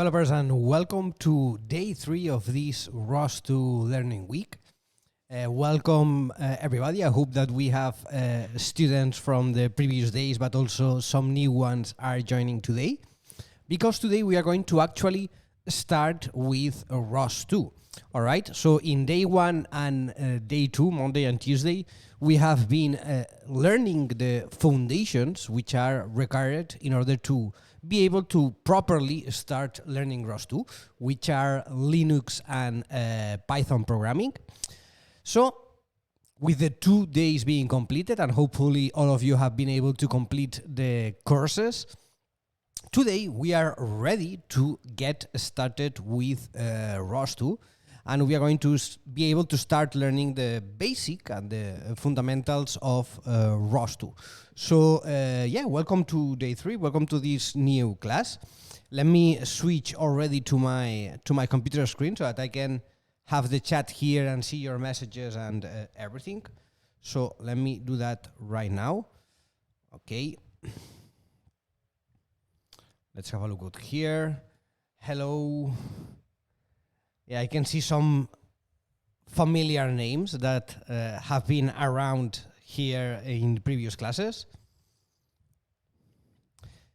developers, and welcome to day 3 of this ROS2 Learning Week. Welcome everybody. I hope that we have students from the previous days, but also some new ones are joining today, because today we are going to actually start with ROS2. All right, so in day 1 and day 2, Monday and Tuesday, we have been learning the foundations which are required in order to be able to properly start learning ROS2, which are Linux and Python programming. So with the 2 days being completed, and hopefully all of you have been able to complete the courses, today we are ready to get started with ROS2, and we are going to be able to start learning the basic and the fundamentals of ROS2. So yeah, welcome to day 3. Welcome to this new class. Let me switch already to my computer screen so that I can have the chat here and see your messages and everything. So let me do that right now. Okay. Let's have a look at here. Hello. Yeah, I can see some familiar names that have been around here in previous classes.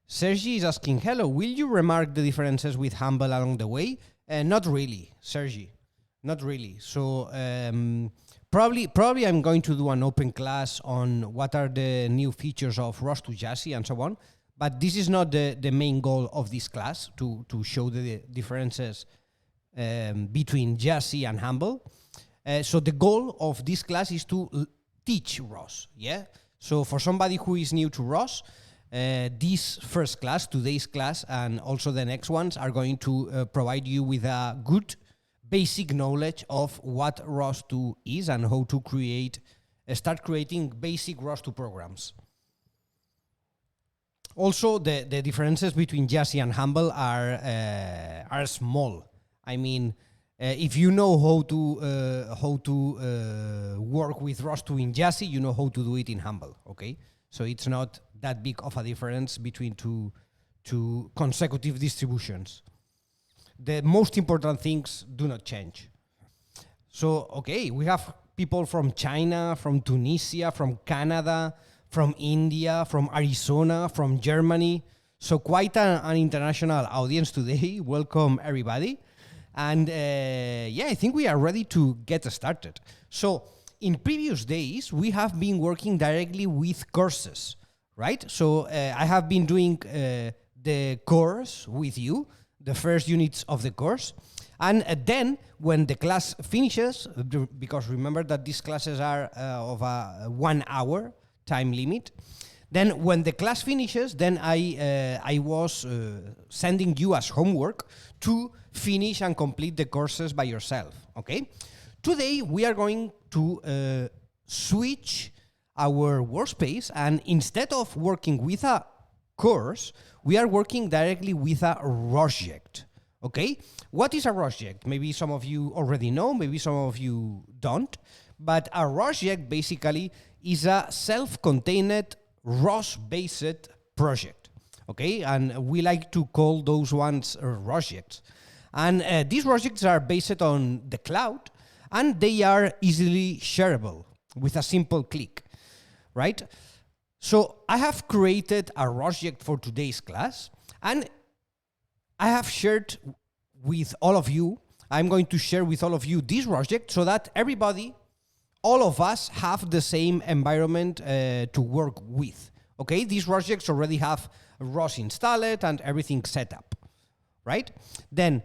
Sergi is asking, hello, will you remark the differences with Humble along the way? Not really, Sergi, not really. So probably I'm going to do an open class on what are the new features of ROS2 Jazzy and so on, but this is not the main goal of this class, to show the differences between Jazzy and Humble. So the goal of this class is to teach ROS, yeah? So for somebody who is new to ROS, this first class, today's class, and also the next ones are going to provide you with a good basic knowledge of what ROS2 is and how to start creating basic ROS2 programs. Also, the differences between Jazzy and Humble are small. I mean, if you know how to work with ROS2 in Jazzy, you know how to do it in Humble. Okay, so it's not that big of a difference between two consecutive distributions. The most important things do not change. So okay, we have people from China, from Tunisia, from Canada, from India, from Arizona, from Germany. So quite an international audience today. Welcome everybody. And yeah, I think we are ready to get started. So in previous days, we have been working directly with courses, right? So I have been doing the course with you, the first units of the course. And then when the class finishes, because remember that these classes are of a 1 hour time limit, then when the class finishes, then I was sending you as homework to finish and complete the courses by yourself, okay? Today, we are going to switch our workspace, and instead of working with a course, we are working directly with a project, okay? What is a project? Maybe some of you already know, maybe some of you don't, but a project basically is a self-contained ROS-based project, okay? And we like to call those ones projects. And these projects are based on the cloud, and they are easily shareable with a simple click, right? So I have created a project for today's class, and I have shared with all of you, I'm going to share with all of you this project so that everybody, all of us, have the same environment to work with. Okay, these projects already have ROS installed and everything set up, right? Then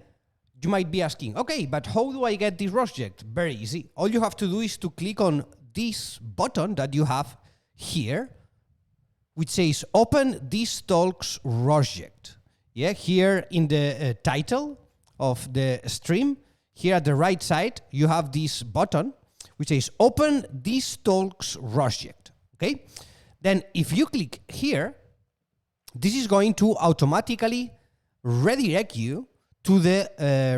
you might be asking, okay, but how do I get this project? Very easy. All you have to do is to click on this button that you have here, which says Open this Talks project. Yeah, here in the title of the stream, here at the right side, you have this button which says Open this Talks project. Okay. Then if you click here, this is going to automatically redirect you to the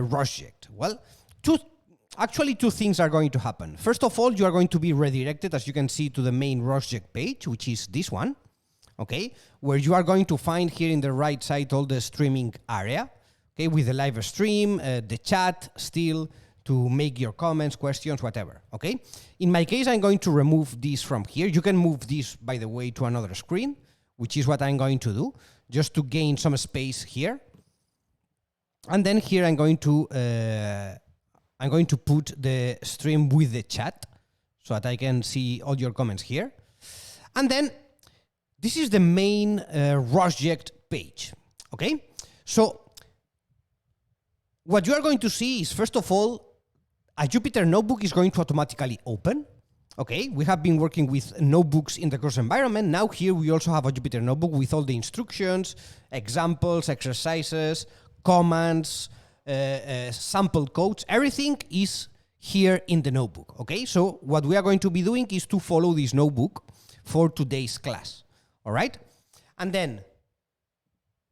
project. Well, two things are going to happen. First of all, you are going to be redirected, as you can see, to the main project page, which is this one, okay, where you are going to find here in the right side all the streaming area, okay, with the live stream, the chat still, to make your comments, questions, whatever, okay? In my case, I'm going to remove this from here. You can move this, by the way, to another screen, which is what I'm going to do, just to gain some space here. And then here I'm going to put the stream with the chat so that I can see all your comments here. And then this is the main ROSject page, okay? So what you are going to see is, first of all, a Jupyter notebook is going to automatically open. Okay, we have been working with notebooks in the course environment. Now here we also have a Jupyter notebook with all the instructions, examples, exercises, commands, sample codes. Everything is here in the notebook. Okay, so what we are going to be doing is to follow this notebook for today's class. All right, and then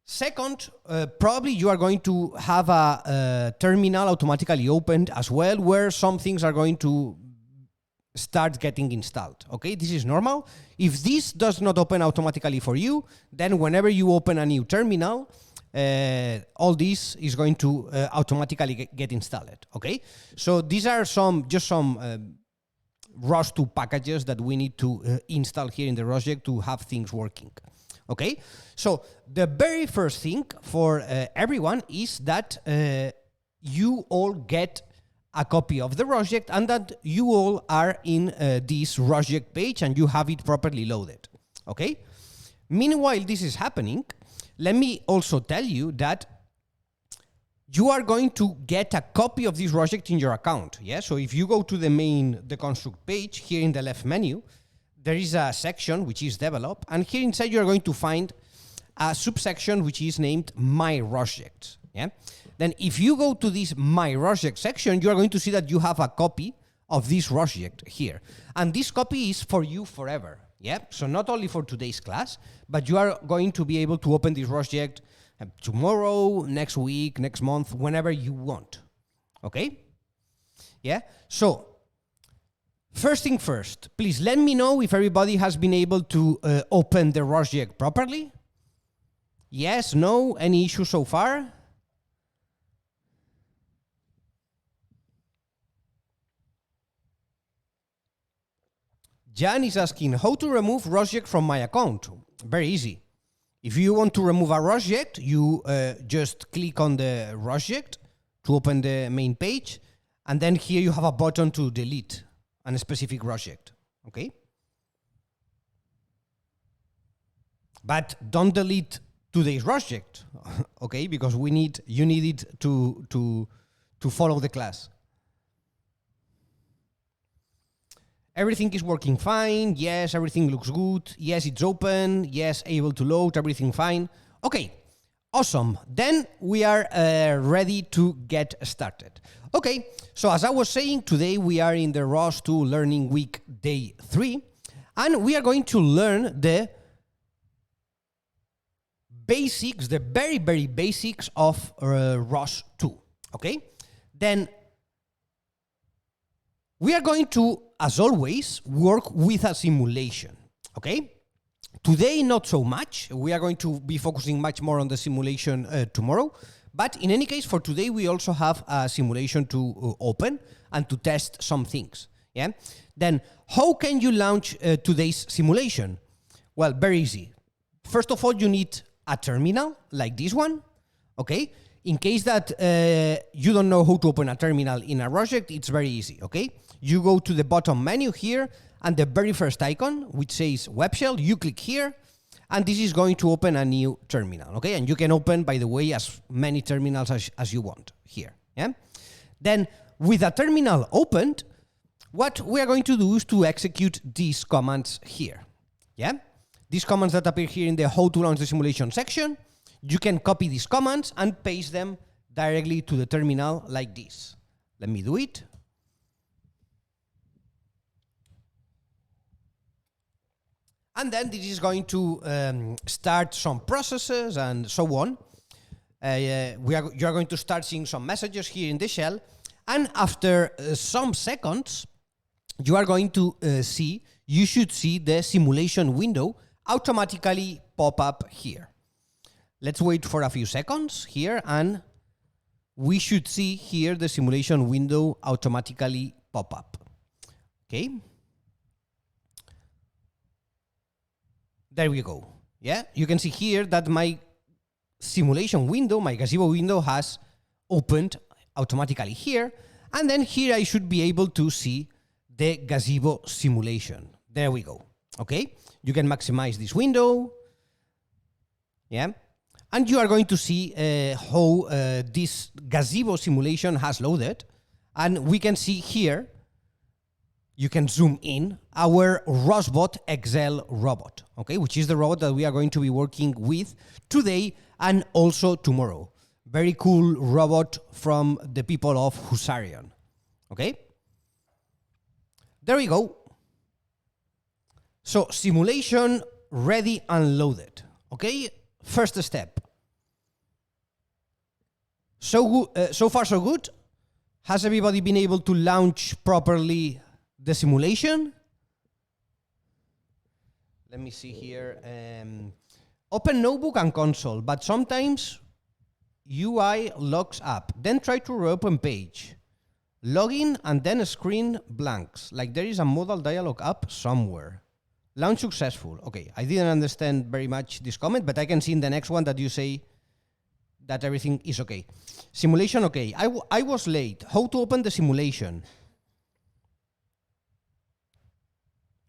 second, probably you are going to have a terminal automatically opened as well, where some things are going to start getting installed. Okay, this is normal. If this does not open automatically for you, then whenever you open a new terminal, all this is going to automatically get installed. Okay, so these are some ROS2 packages that we need to install here in the ROSject to have things working. Okay, so the very first thing for everyone is that you all get a copy of the ROSject and that you all are in this ROSject page and you have it properly loaded. Okay, meanwhile this is happening, let me also tell you that you are going to get a copy of this ROSject in your account. Yeah, so if you go to the construct page here in the left menu, there is a section which is develop, and here inside you are going to find a subsection which is named My ROSject. Yeah. Then if you go to this My ROSject section, you are going to see that you have a copy of this ROSject here, and this copy is for you forever. Yeah. So not only for today's class, but you are going to be able to open this ROSject tomorrow, next week, next month, whenever you want. Okay. Yeah. So first thing first, please let me know if everybody has been able to open the ROSject properly. Yes, no, any issue so far? Jan is asking how to remove ROSject from my account. Very easy. If you want to remove a ROSject, you just click on the ROSject to open the main page, and then here you have a button to delete a specific ROSject. Okay? But don't delete today's ROSject, okay? Because you need it to follow the class. Everything is working fine. Yes, everything looks good. Yes, it's open. Yes, able to load. Everything fine. Okay, awesome. Then we are ready to get started. Okay, so as I was saying, today we are in the ROS2 Learning Week Day 3, and we are going to learn the basics, the very, very basics of ROS2, okay? Then we are going to, as always, work with a simulation, okay? Today, not so much. We are going to be focusing much more on the simulation tomorrow. But in any case, for today, we also have a simulation to open and to test some things, yeah? Then, how can you launch today's simulation? Well, very easy. First of all, you need a terminal like this one, okay? In case that you don't know how to open a terminal in a ROSject, it's very easy, okay? You go to the bottom menu here, and the very first icon, which says Web Shell, you click here, and this is going to open a new terminal, okay? And you can open, by the way, as many terminals as you want here, yeah? Then, with a terminal opened, what we are going to do is to execute these commands here, yeah? These commands that appear here in the How to Launch the Simulation section, you can copy these commands and paste them directly to the terminal like this. Let me do it. And then this is going to start some processes and so on. You are going to start seeing some messages here in the shell. And after some seconds, you are going to you should see the simulation window automatically pop up here. Let's wait for a few seconds here, and we should see here the simulation window automatically pop up. Okay. There we go. Yeah, you can see here that my simulation window, my gazebo window, has opened automatically here. And then here I should be able to see the gazebo simulation. There we go. Okay, you can maximize this window. Yeah, and you are going to see how this gazebo simulation has loaded. And we can see here, you can zoom in our ROSbot XL robot, okay, which is the robot that we are going to be working with today and also tomorrow. Very cool robot from the people of Husarion, okay? There we go. So simulation ready and loaded, okay? First step. So far so good. Has everybody been able to launch properly the simulation? Let me see here. Open notebook and console, but sometimes UI locks up. Then try to reopen page. Login and then screen blanks, like there is a modal dialog up somewhere. Launch successful. Okay, I didn't understand very much this comment, but I can see in the next one that you say that everything is okay. Simulation okay. I was late. How to open the simulation?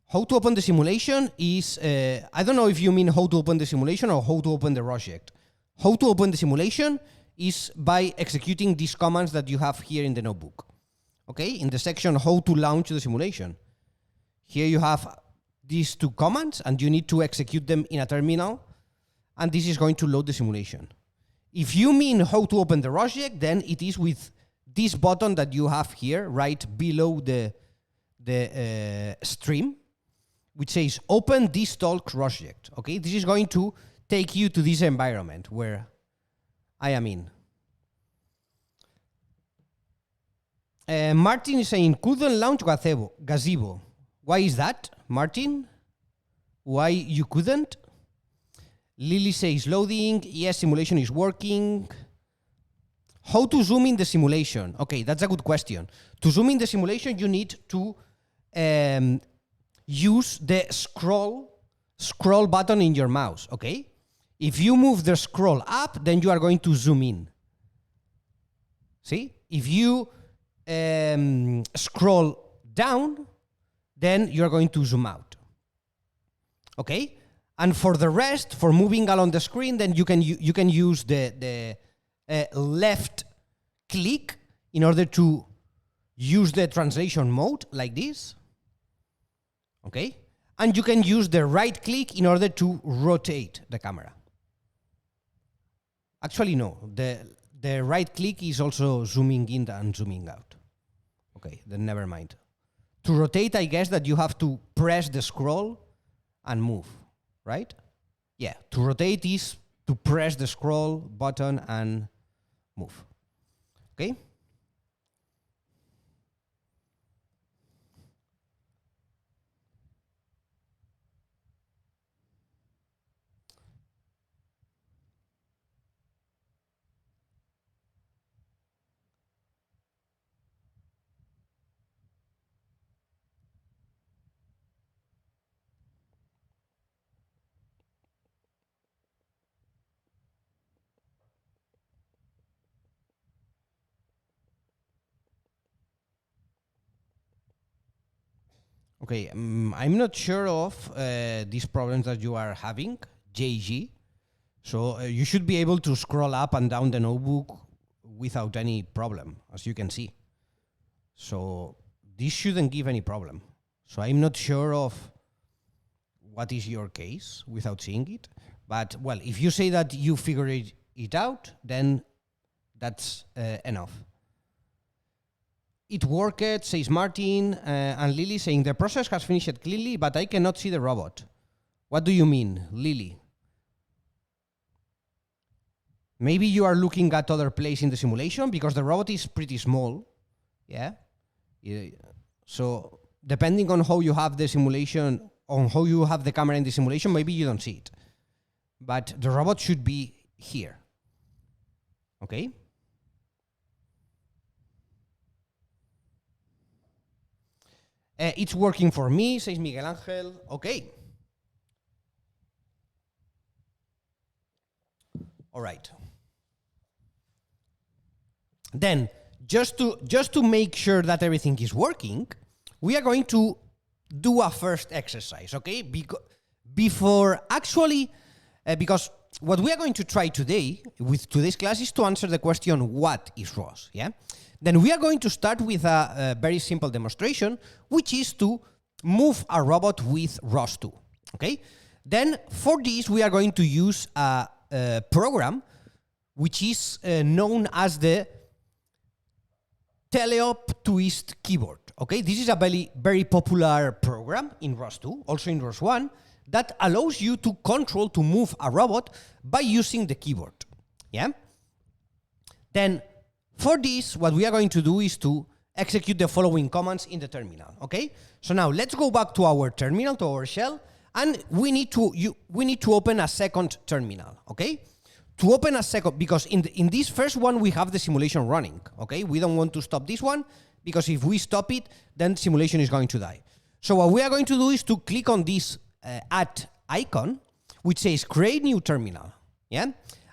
How to open the simulation is, I don't know if you mean how to open the simulation or how to open the project. How to open the simulation is by executing these commands that you have here in the notebook. Okay, in the section how to launch the simulation. Here you have these two commands and you need to execute them in a terminal, and this is going to load the simulation. If you mean how to open the project, then it is with this button that you have here right below the stream, which says open this talk project. Okay, this is going to take you to this environment where I am in. Martin is saying couldn't launch gazebo. Why is that, Martin? Why you couldn't? Lily says loading. Yes, simulation is working. How to zoom in the simulation? Okay, that's a good question. To zoom in the simulation, you need to use the scroll button in your mouse, okay? If you move the scroll up, then you are going to zoom in. See? If you scroll down, then you're going to zoom out. Okay? And for the rest, for moving along the screen, then you can use the left click in order to use the translation mode like this. Okay? And you can use the right click in order to rotate the camera. Actually, no. The right click is also zooming in and zooming out. Okay, then never mind. To rotate, I guess that you have to press the scroll and move, right? Yeah, to rotate is to press the scroll button and move. Okay? Okay, I'm not sure of these problems that you are having, JG. So you should be able to scroll up and down the notebook without any problem, as you can see. So this shouldn't give any problem. So I'm not sure of what is your case without seeing it. But, well, if you say that you figured it out, then that's enough. It worked, says Martin, and Lily saying the process has finished clearly, but I cannot see the robot. What do you mean, Lily? Maybe you are looking at other place in the simulation because the robot is pretty small. Yeah. So depending on how you have the simulation, on how you have the camera in the simulation, maybe you don't see it. But the robot should be here. Okay? It's working for me, says Miguel Angel. Okay. All right. Then, just to make sure that everything is working, we are going to do a first exercise, okay? Before actually, because what we are going to try today with today's class is to answer the question, what is ROS, yeah? Then we are going to start with a very simple demonstration, which is to move a robot with ROS2, okay? Then for this, we are going to use a program which is known as the teleop twist keyboard, okay? This is a very popular program in ROS2, also in ROS1, that allows you to move a robot by using the keyboard, yeah? Then, for this, what we are going to do is to execute the following commands in the terminal, okay? So now, let's go back to our terminal, to our shell, and we need to open a second terminal, okay? To open a second, because in this first one, we have the simulation running, okay? We don't want to stop this one, because if we stop it, then simulation is going to die. So what we are going to do is to click on this add icon, which says create new terminal, yeah?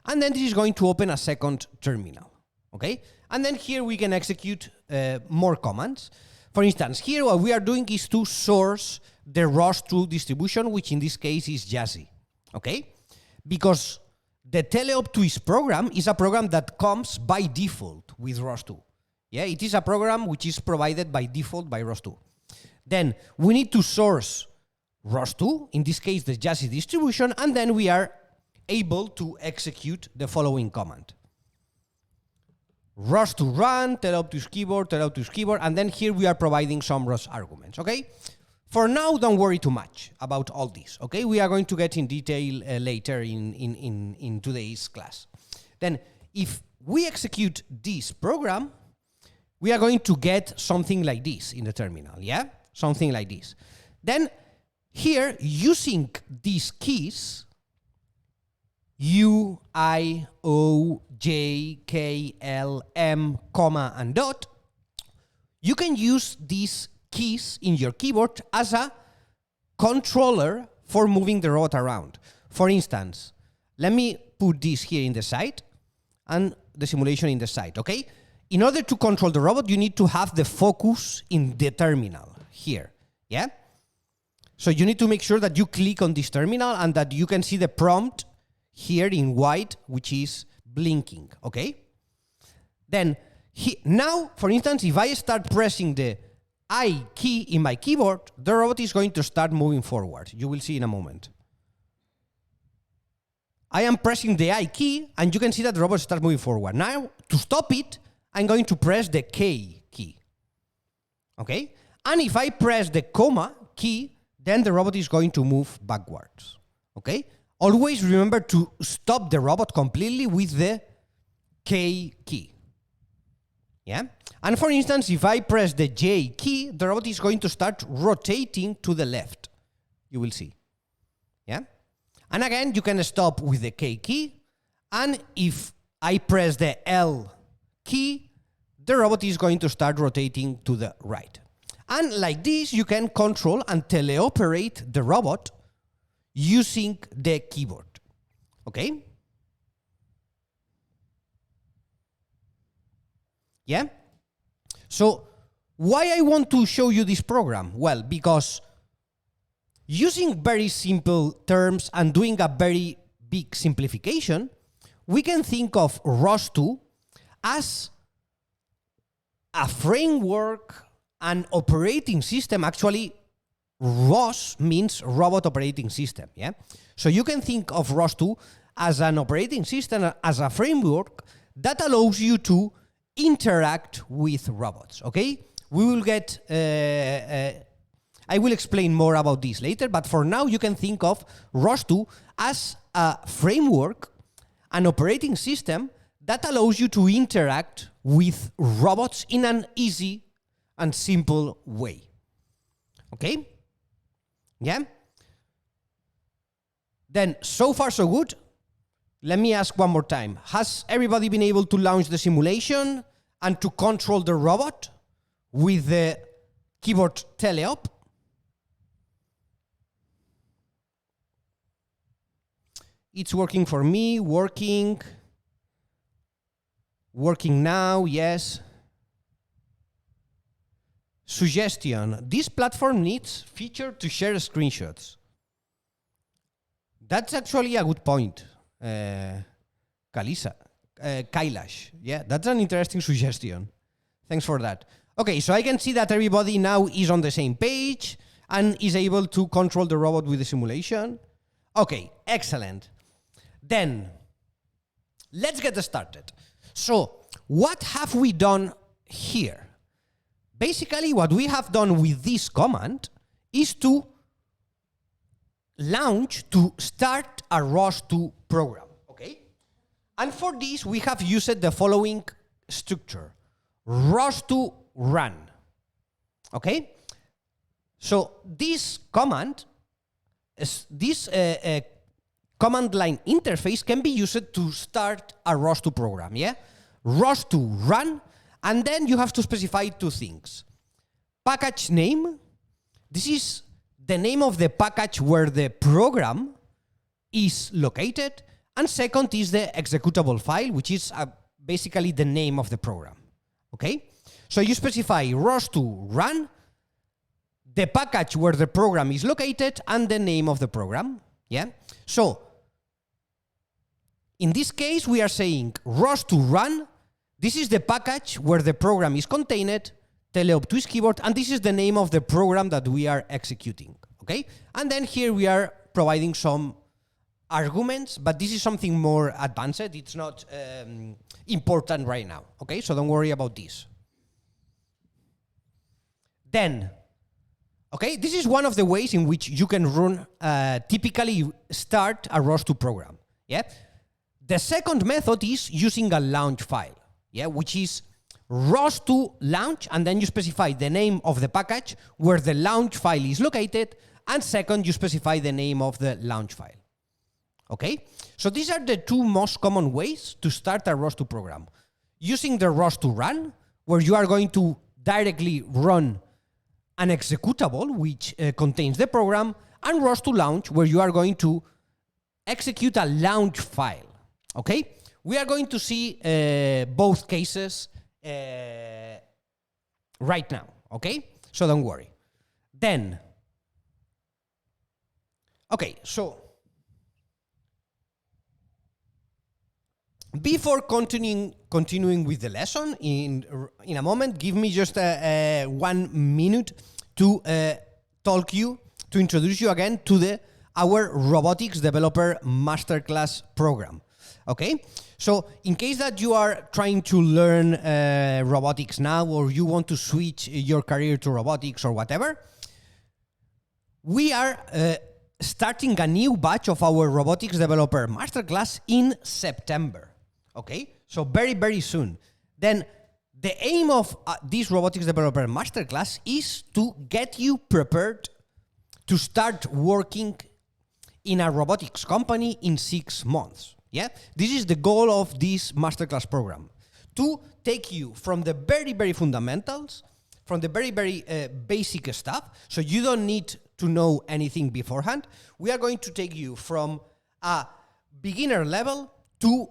And then this is going to open a second terminal, okay? And then here we can execute more commands. For instance, here what we are doing is to source the ROS2 distribution, which in this case is Jazzy, okay? Because the teleop twist program is a program that comes by default with ROS2. Yeah, it is a program which is provided by default by ROS2. Then we need to source ROS2, in this case the Jazzy distribution, and then we are able to execute the following command. ROS2 run, teleop twist keyboard, and then here we are providing some ROS arguments, okay? For now, don't worry too much about all this, okay? We are going to get in detail later in today's class. Then, if we execute this program, we are going to get something like this in the terminal, yeah? Something like this. Then, here, using these keys, U, I, O, J, K, L, M, comma, and dot, you can use these keys in your keyboard as a controller for moving the robot around. For instance, let me put this here in the side and the simulation in the side, okay? In order to control the robot, you need to have the focus in the terminal here, yeah? So you need to make sure that you click on this terminal and that you can see the prompt here in white, which is blinking, okay? Then, now, for instance, if I start pressing the I key in my keyboard, the robot is going to start moving forward. You will see in a moment. I am pressing the I key, and you can see that the robot starts moving forward. Now, to stop it, I'm going to press the K key. Okay? And if I press the comma key, then the robot is going to move backwards. Okay? Always remember to stop the robot completely with the K key. Yeah? And for instance, if I press the J key, the robot is going to start rotating to the left. You will see. Yeah? And again, you can stop with the K key. And if I press the L key, the robot is going to start rotating to the right. And like this, you can control and teleoperate the robot using the keyboard. Okay? Yeah? So, why I want to show you this program? Well, because using very simple terms and doing a very big simplification, we can think of ROS2 as a framework, an operating system. Actually, ROS means Robot Operating System, yeah? So you can think of ROS2 as an operating system, as a framework that allows you to interact with robots, okay? We will get, I will explain more about this later, but for now you can think of ROS2 as a framework, an operating system that allows you to interact with robots in an easy and simple way, okay? Yeah? Then, so far so good. Let me ask one more time. Has everybody been able to launch the simulation and to control the robot with the keyboard teleop. It's working for me, working now, yes. Suggestion, this platform needs feature to share screenshots. That's actually a good point, Kailash. Yeah, that's an interesting suggestion. Thanks for that. Okay, so I can see that everybody now is on the same page and is able to control the robot with the simulation. Okay, excellent. Then, let's get started. So, what have we done here? Basically, what we have done with this command is to start a ROS2 program, okay? And for this, we have used the following structure, ROS2 run, okay? So this command, command line interface can be used to start a ROS2 program, yeah? ROS2 run, and then you have to specify two things. Package name, this is the name of the package where the program is located, and second is the executable file, which is basically the name of the program, okay? So you specify ROS2 run, the package where the program is located, and the name of the program, yeah? So, in this case, we are saying ROS2 run, this is the package where the program is contained, teleop to keyboard, and this is the name of the program that we are executing, okay? And then here we are providing some arguments, but this is something more advanced. It's not important right now, okay? So don't worry about this. Then, okay, this is one of the ways in which you can run, typically start a ROS2 program, yeah? The second method is using a launch file, yeah, which is ROS2 launch, and then you specify the name of the package where the launch file is located, and second, you specify the name of the launch file. Okay? So these are the two most common ways to start a ROS2 program. Using the ROS2 run, where you are going to directly run an executable, which contains the program, and ROS2 launch, where you are going to execute a launch file. Okay? We are going to see both cases right now, okay? So don't worry. Then, okay, so before continuing with the lesson, in a moment, give me just 1 minute to introduce you again to our Robotics Developer Masterclass program. Okay, so in case that you are trying to learn robotics now, or you want to switch your career to robotics or whatever, we are starting a new batch of our Robotics Developer Masterclass in September. Okay, so very, very soon. Then the aim of this Robotics Developer Masterclass is to get you prepared to start working in a robotics company in 6 months. Yeah, this is the goal of this masterclass program, to take you from the very, very fundamentals, from the very, very basic stuff, so you don't need to know anything beforehand. We are going to take you from a beginner level to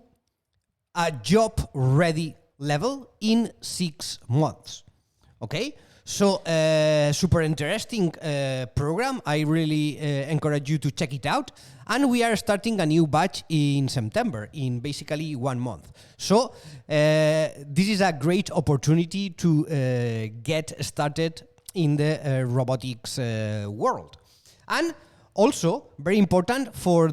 a job-ready level in 6 months, okay? So, super interesting program. I really encourage you to check it out. And we are starting a new batch in September, in basically 1 month. So, this is a great opportunity to get started in the robotics world. And also, very important for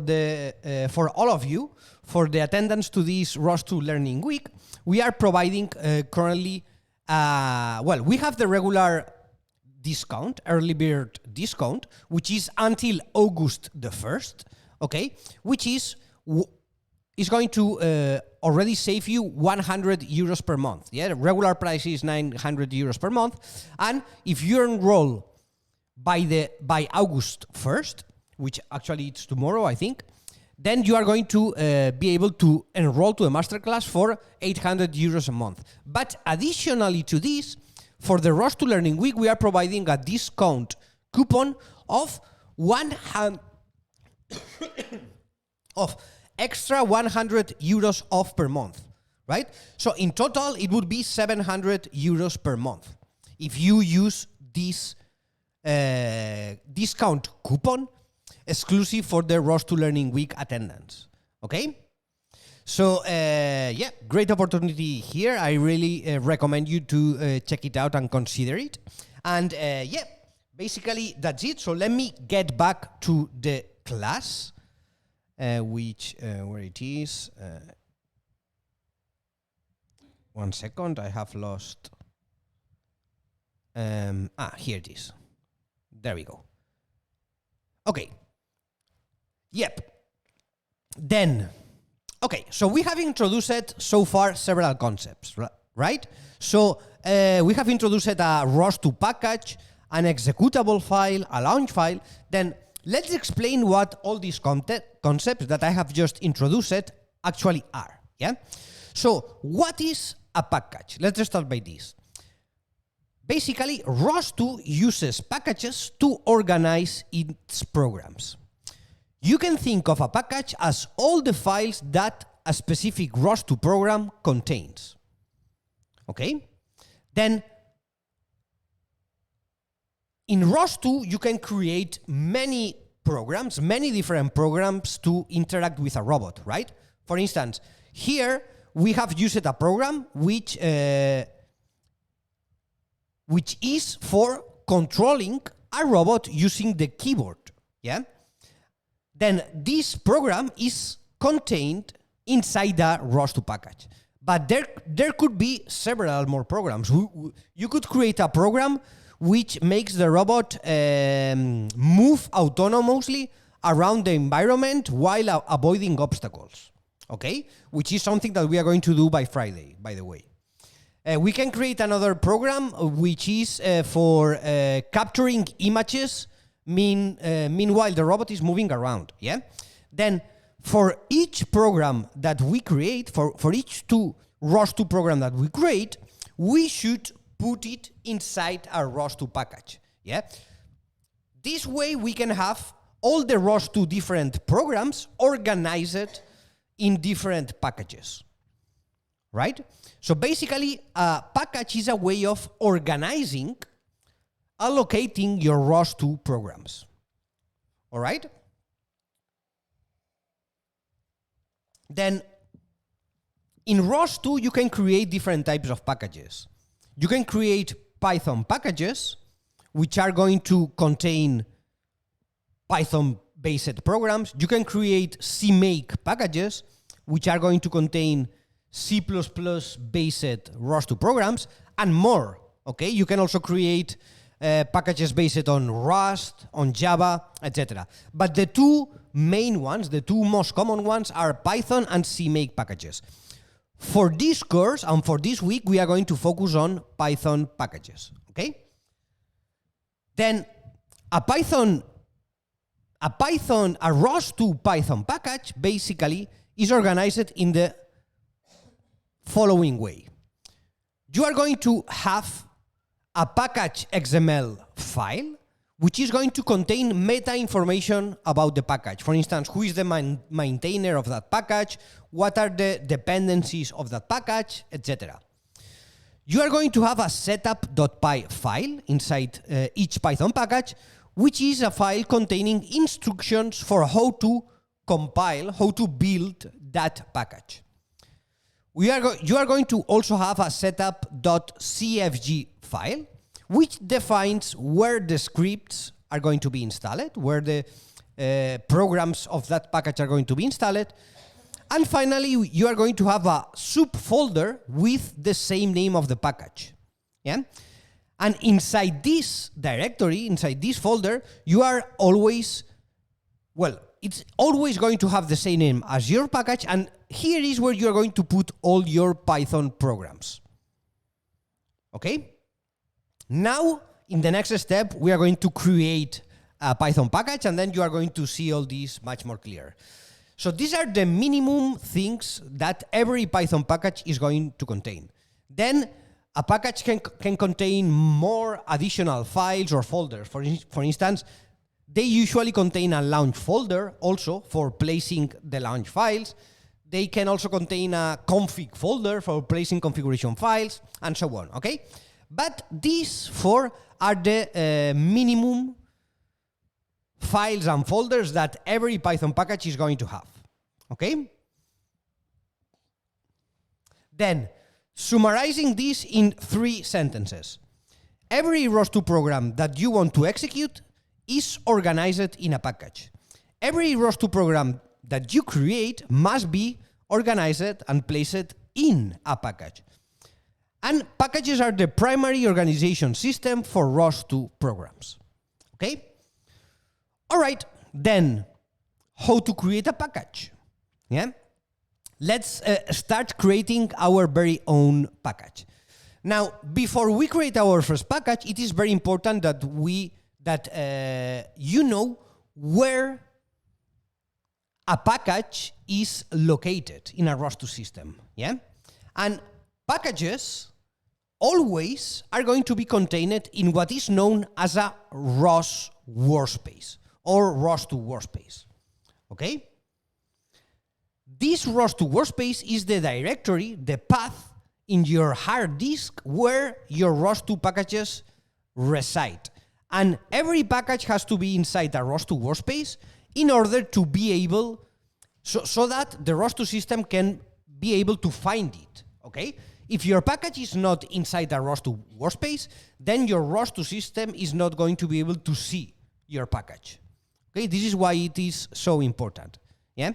all of you, for the attendance to this ROS2 Learning Week, we are providing currently well, we have the regular discount, early bird discount, which is until August the 1st, okay? Which is going to already save you 100 euros per month. Yeah, the regular price is 900 euros per month. And if you enroll by August 1st, which actually it's tomorrow, I think, then you are going to be able to enroll to a masterclass for 800 euros a month. But additionally to this, for the ROS to Learning Week, we are providing a discount coupon of 100 of extra 100 euros off per month, right? So in total, it would be 700 euros per month if you use this discount coupon exclusive for the ROS to Learning Week attendance, okay? So, yeah, great opportunity here. I really recommend you to check it out and consider it. And yeah, basically that's it. So let me get back to the class, where it is. 1 second, I have lost. Here it is. There we go. Okay. Yep. Then, okay, so we have introduced so far several concepts, right? So we have introduced a ROS2 package, an executable file, a launch file. Then let's explain what all these concepts that I have just introduced actually are, yeah? So what is a package? Let's start by this. Basically, ROS2 uses packages to organize its programs. You can think of a package as all the files that a specific ROS2 program contains. Okay? Then, in ROS2, you can create many programs, many different programs to interact with a robot, right? For instance, here we have used a program which is for controlling a robot using the keyboard, yeah? Then this program is contained inside the ROS2 package. But there could be several more programs. You could create a program which makes the robot move autonomously around the environment while avoiding obstacles, okay? Which is something that we are going to do by Friday, by the way. We can create another program which is for capturing images meanwhile the robot is moving around, yeah? Then for each program that we create, for each ROS2 program that we create, we should put it inside our ROS2 package, yeah? This way we can have all the ROS2 different programs organized in different packages, right? So basically, a package is a way of organizing, allocating your ROS2 programs. All right? Then, in ROS2, you can create different types of packages. You can create Python packages, which are going to contain Python-based programs. You can create CMake packages, which are going to contain C++-based ROS2 programs, and more, okay? You can also create packages based on Rust, on Java, etc. But the two main ones, the two most common ones, are Python and CMake packages. For this course and for this week, we are going to focus on Python packages, okay? Then a ROS2 Python package basically is organized in the following way. You are going to have a package XML file, which is going to contain meta information about the package. For instance, who is the maintainer of that package, what are the dependencies of that package, etc. You are going to have a setup.py file inside each Python package, which is a file containing instructions for how to compile, how to build that package. You are going to also have a setup.cfg file, which defines where the scripts are going to be installed, where the programs of that package are going to be installed. And finally, you are going to have a subfolder with the same name of the package. Yeah? And inside this directory, inside this folder, you are always, well, it's always going to have the same name as your package, and here is where you are going to put all your Python programs. Okay? Now, in the next step, we are going to create a Python package, and then you are going to see all these much more clear. So these are the minimum things that every Python package is going to contain. Then a package can contain more additional files or folders. For instance, they usually contain a launch folder also for placing the launch files. They can also contain a config folder for placing configuration files, and so on, okay? But these four are the minimum files and folders that every Python package is going to have, okay? Then, summarizing this in 3 sentences. Every ROS2 program that you want to execute is organized in a package. Every ROS2 program that you create must be organized and placed in a package. And packages are the primary organization system for ROS2 programs. Okay? All right, then how to create a package? Yeah? Let's start creating our very own package. Now, before we create our first package, it is very important that you know where a package is located in a ROS2 system. Yeah? And packages always are going to be contained in what is known as a ROS workspace or ROS2 workspace. Okay? This ROS2 workspace is the directory, the path in your hard disk where your ROS2 packages reside. And every package has to be inside a ROS2 workspace in order to be able, so that the ROS2 system can be able to find it, okay? If your package is not inside a ROS2 workspace, then your ROS2 system is not going to be able to see your package. Okay, this is why it is so important, yeah?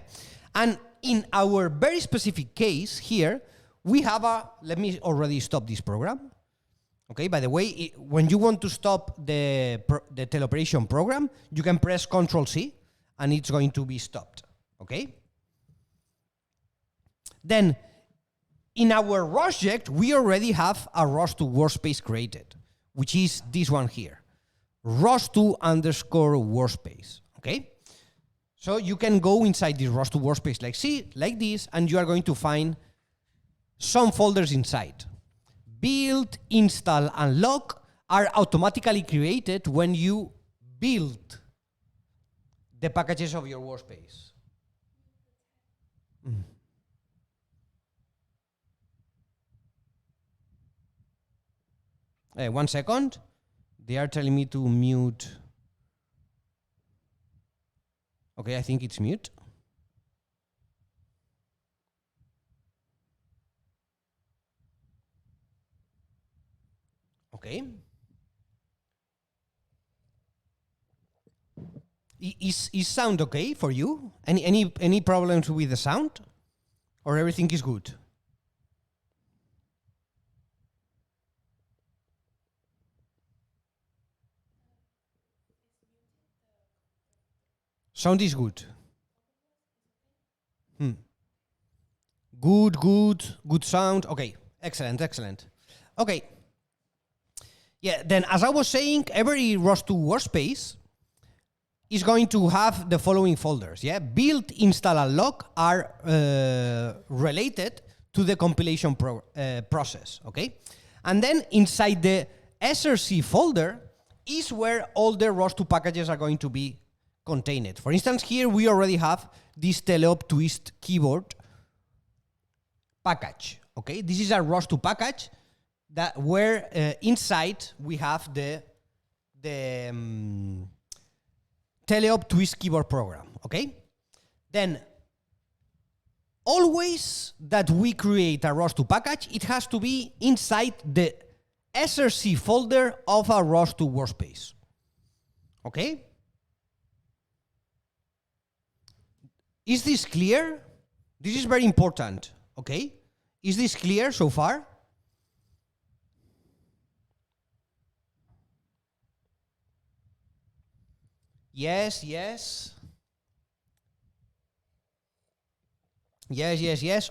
And in our very specific case here, we have let me already stop this program. Okay, by the way, when you want to stop the teleoperation program, you can press Ctrl+C and it's going to be stopped, okay? Then, in our project, we already have a ROS2 workspace created, which is this one here, ROS2_workspace, okay? So you can go inside this ROS2 workspace like this, and you are going to find some folders inside. Build, install, and log are automatically created when you build the packages of your workspace. One second. They are telling me to mute. Okay, I think it's mute. Okay. Is sound okay for you? Any problems with the sound? Or everything is good? Sound is good. Good sound. Okay, excellent. Okay. Yeah, then as I was saying, every ROS2 workspace is going to have the following folders. Yeah, build, install, and log are related to the compilation process. Okay, and then inside the src folder is where all the ROS2 packages are going to be contained. For instance, here we already have this teleop twist keyboard package. Okay, this is a ROS2 package that where inside we have the teleop twist keyboard program. Okay, then always that we create a ROS2 package, it has to be inside the src folder of a ROS2 workspace. Okay. Is this clear? This is very important, okay? Is this clear so far? Yes.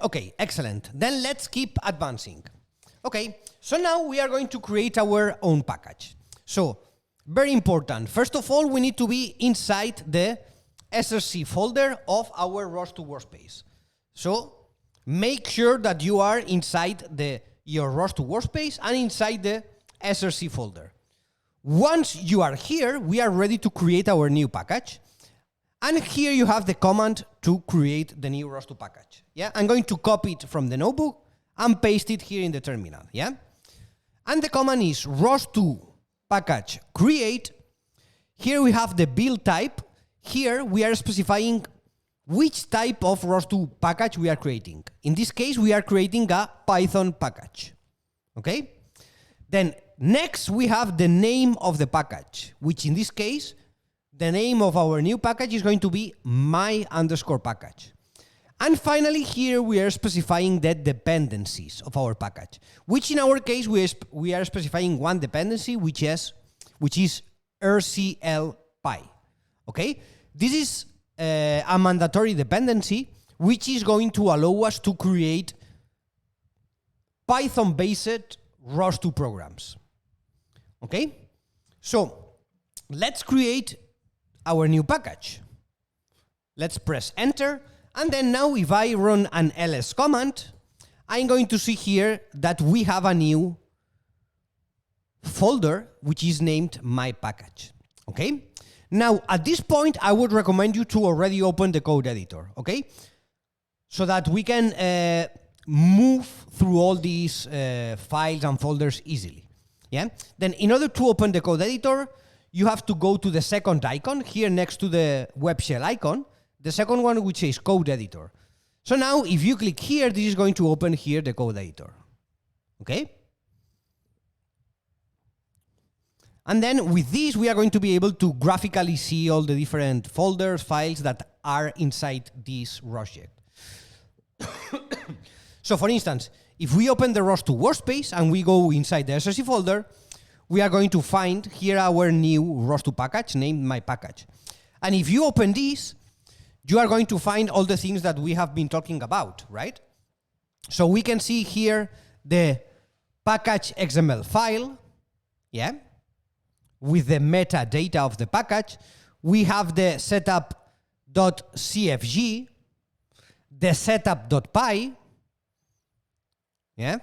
Okay, excellent. Then let's keep advancing. Okay, so now we are going to create our own package. So, very important. First of all, we need to be inside the src folder of our ROS2 workspace. So make sure that you are inside the your ROS2 workspace and inside the SRC folder. Once you are here, we are ready to create our new package. And here you have the command to create the new ROS2 package. Yeah, I'm going to copy it from the notebook and paste it here in the terminal. Yeah, and the command is ROS2 package create. Here we have the build type. Here we are specifying which type of ROS2 package we are creating. In this case, we are creating a Python package. Okay? Then next we have the name of the package, which in this case, the name of our new package is going to be my_package. And finally, here we are specifying the dependencies of our package, which in our case, we are specifying one dependency, which is RCL_py. Okay? This is a mandatory dependency, which is going to allow us to create Python-based ROS2 programs. Okay? So let's create our new package. Let's press enter. And then now if I run an ls command, I'm going to see here that we have a new folder which is named my package. Okay? Now at this point I would recommend you to already open the code editor, okay? So that we can move through all these files and folders easily. Yeah? Then in order to open the code editor, you have to go to the second icon here next to the web shell icon. The second one, which says code editor. So now if you click here, this is going to open here the code editor. Okay? And then with this, we are going to be able to graphically see all the different folders, files that are inside this project. So for instance, if we open the ROS2 workspace and we go inside the SRC folder, we are going to find here our new ROS2 package named my package. And if you open this, you are going to find all the things that we have been talking about, right? So we can see here the package XML file, yeah, with the metadata of the package. We have the setup.cfg, the setup.py, yeah,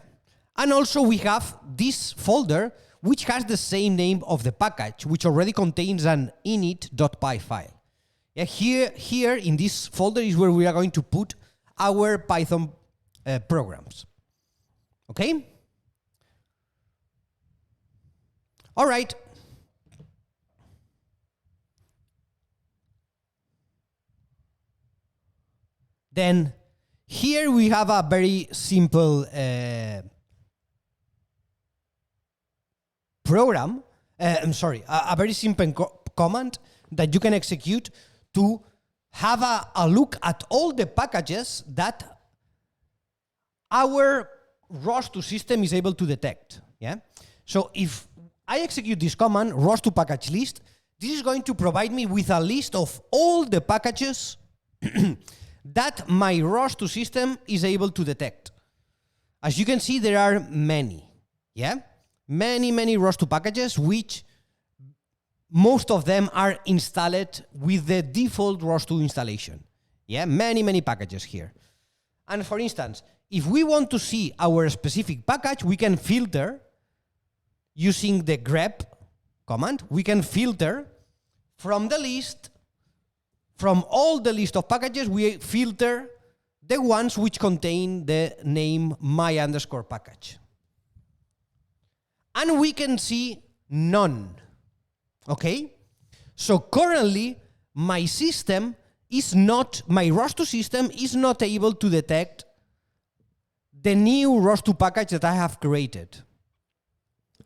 and also we have this folder which has the same name of the package, which already contains an init.py file. Yeah, here in this folder is where we are going to put our Python programs. Okay? All right. Then here we have a very simple program. A very simple command that you can execute to have a look at all the packages that our ROS2 system is able to detect. Yeah. So if I execute this command, ROS2 package list, this is going to provide me with a list of all the packages that my ROS2 system is able to detect. As you can see, there are many. Yeah. Many ROS2 packages, which most of them are installed with the default ROS2 installation. Yeah, many packages here. And for instance, if we want to see our specific package, we can filter using the grep command. We can filter from the list, from all the list of packages, we filter the ones which contain the name my_package. And we can see none. Okay? So currently, my ROS2 system is not able to detect the new ROS2 package that I have created.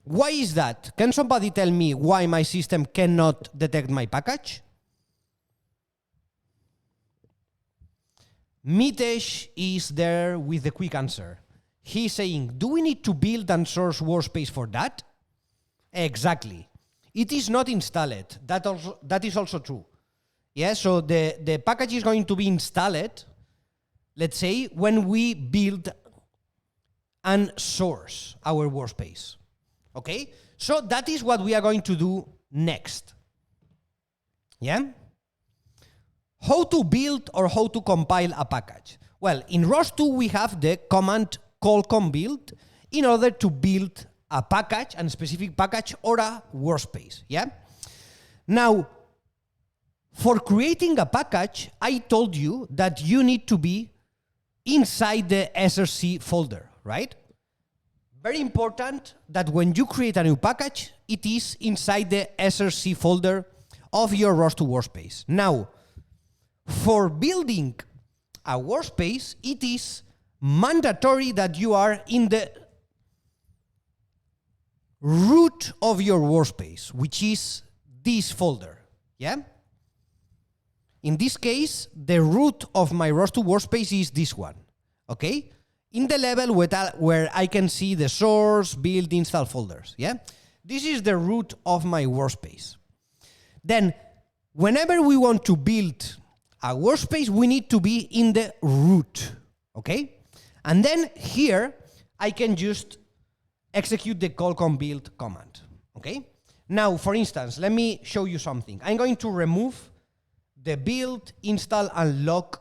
Why is that? Can somebody tell me why my system cannot detect my package? Mitesh is there with the quick answer. He's saying, do we need to build and source workspace for that? Exactly. It is not installed. That is also true. Yeah, so the package is going to be installed, let's say, when we build and source our workspace. Okay? So that is what we are going to do next. Yeah? How to build or how to compile a package? Well, in ROS2, we have the command call_build. in order to build a package, a specific package, or a workspace, yeah? Now, for creating a package, I told you that you need to be inside the src folder, right? Very important that when you create a new package, it is inside the src folder of your ROS2 workspace. Now, for building a workspace, it is mandatory that you are in the root of your workspace, which is this folder, yeah? In this case, the root of my ROS2 workspace is this one, okay? In the level where I can see the source, build, install folders, yeah? This is the root of my workspace. Then, whenever we want to build a workspace, we need to be in the root, okay? And then here, I can just execute the callcom build command, okay? Now, for instance, let me show you something. I'm going to remove the build, install, and log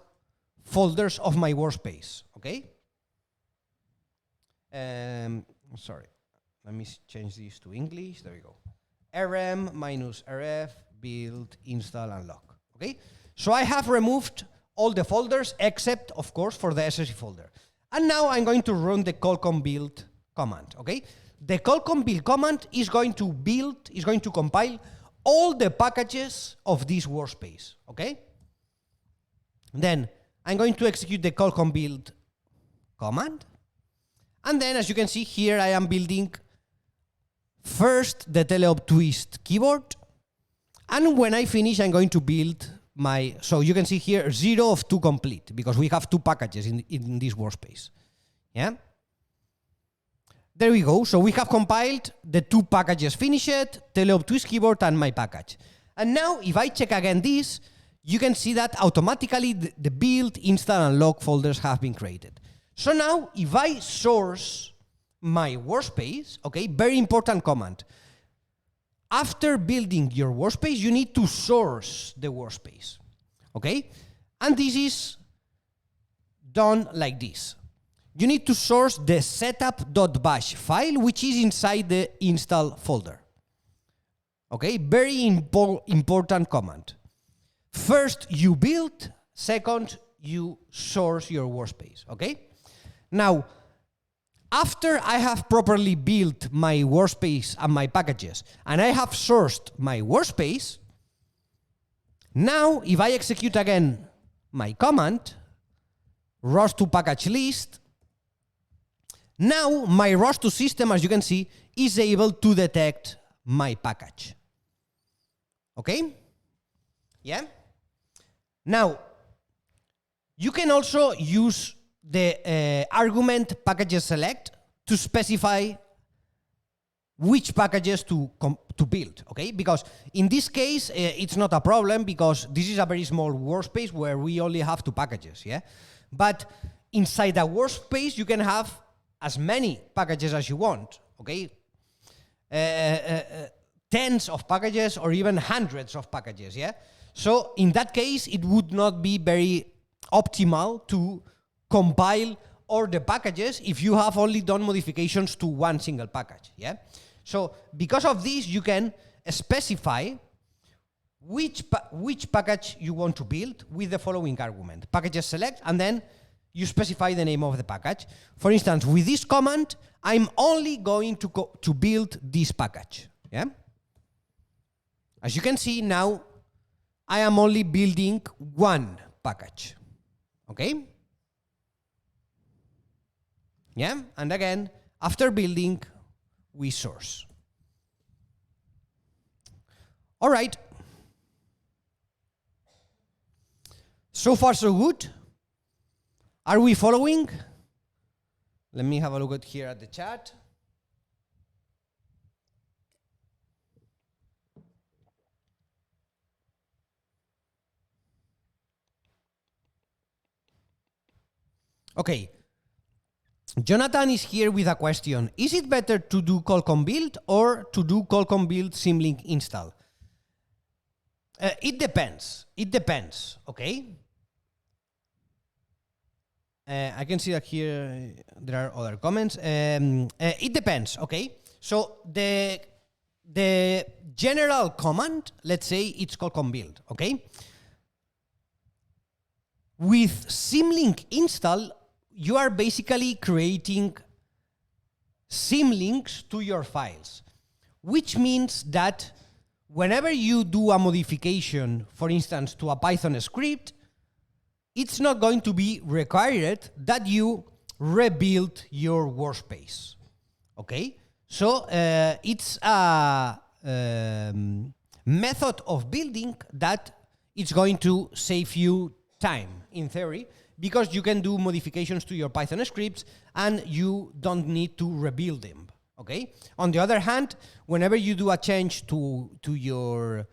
folders of my workspace, okay? Sorry, let me change this to English. There we go. rm-rf build, install, and log, okay? So I have removed all the folders except, of course, for the src folder. And now I'm going to run the callcom build command, okay? The callcom build command is going to compile all the packages of this workspace, okay? Then I'm going to execute the callcom build command. And then, as you can see here, I am building first the teleop twist keyboard. And when I finish, I'm going to build my, so you can see here, 0 of 2 complete, because we have 2 packages in this workspace, yeah? There we go. So we have compiled the 2 packages finished, teleop twist keyboard, and my package. And now, if I check again this, you can see that automatically the build, install, and log folders have been created. So now, if I source my workspace, okay, very important command. After building your workspace, you need to source the workspace, okay? And this is done like this. You need to source the setup.bash file, which is inside the install folder. Okay, very important command. First, you build. Second, you source your workspace, okay? Now, after I have properly built my workspace and my packages, and I have sourced my workspace, now, if I execute again my command, ROS2 package list, now my ROS2 system, as you can see, is able to detect my package. Okay? Yeah? Now, you can also use the argument packages select to specify which packages to build, okay? Because in this case, it's not a problem because this is a very small workspace where we only have 2 packages, yeah? But inside a workspace, you can have as many packages as you want, okay? Tens of packages or even hundreds of packages, yeah? So in that case, it would not be very optimal to compile all the packages if you have only done modifications to one single package, yeah? So because of this, you can specify which package you want to build with the following argument. Packages select, and then you specify the name of the package. For instance, with this command, I'm only going to build this package, yeah? As you can see now, I am only building one package, okay? Yeah, and again, after building, we source. All right. So far, so good. Are we following? Let me have a look at here at the chat. Okay. Jonathan is here with a question. Is it better to do callcom build or to do callcom build symlink install? It depends. It depends, okay? I can see that here there are other comments. It depends, okay? So the general command, let's say it's called build, okay? With symlink install, you are basically creating symlinks to your files, which means that whenever you do a modification, for instance, to a Python script, it's not going to be required that you rebuild your workspace, okay? So it's a method of building that it's going to save you time, in theory, because you can do modifications to your Python scripts and you don't need to rebuild them, okay? On the other hand, whenever you do a change to your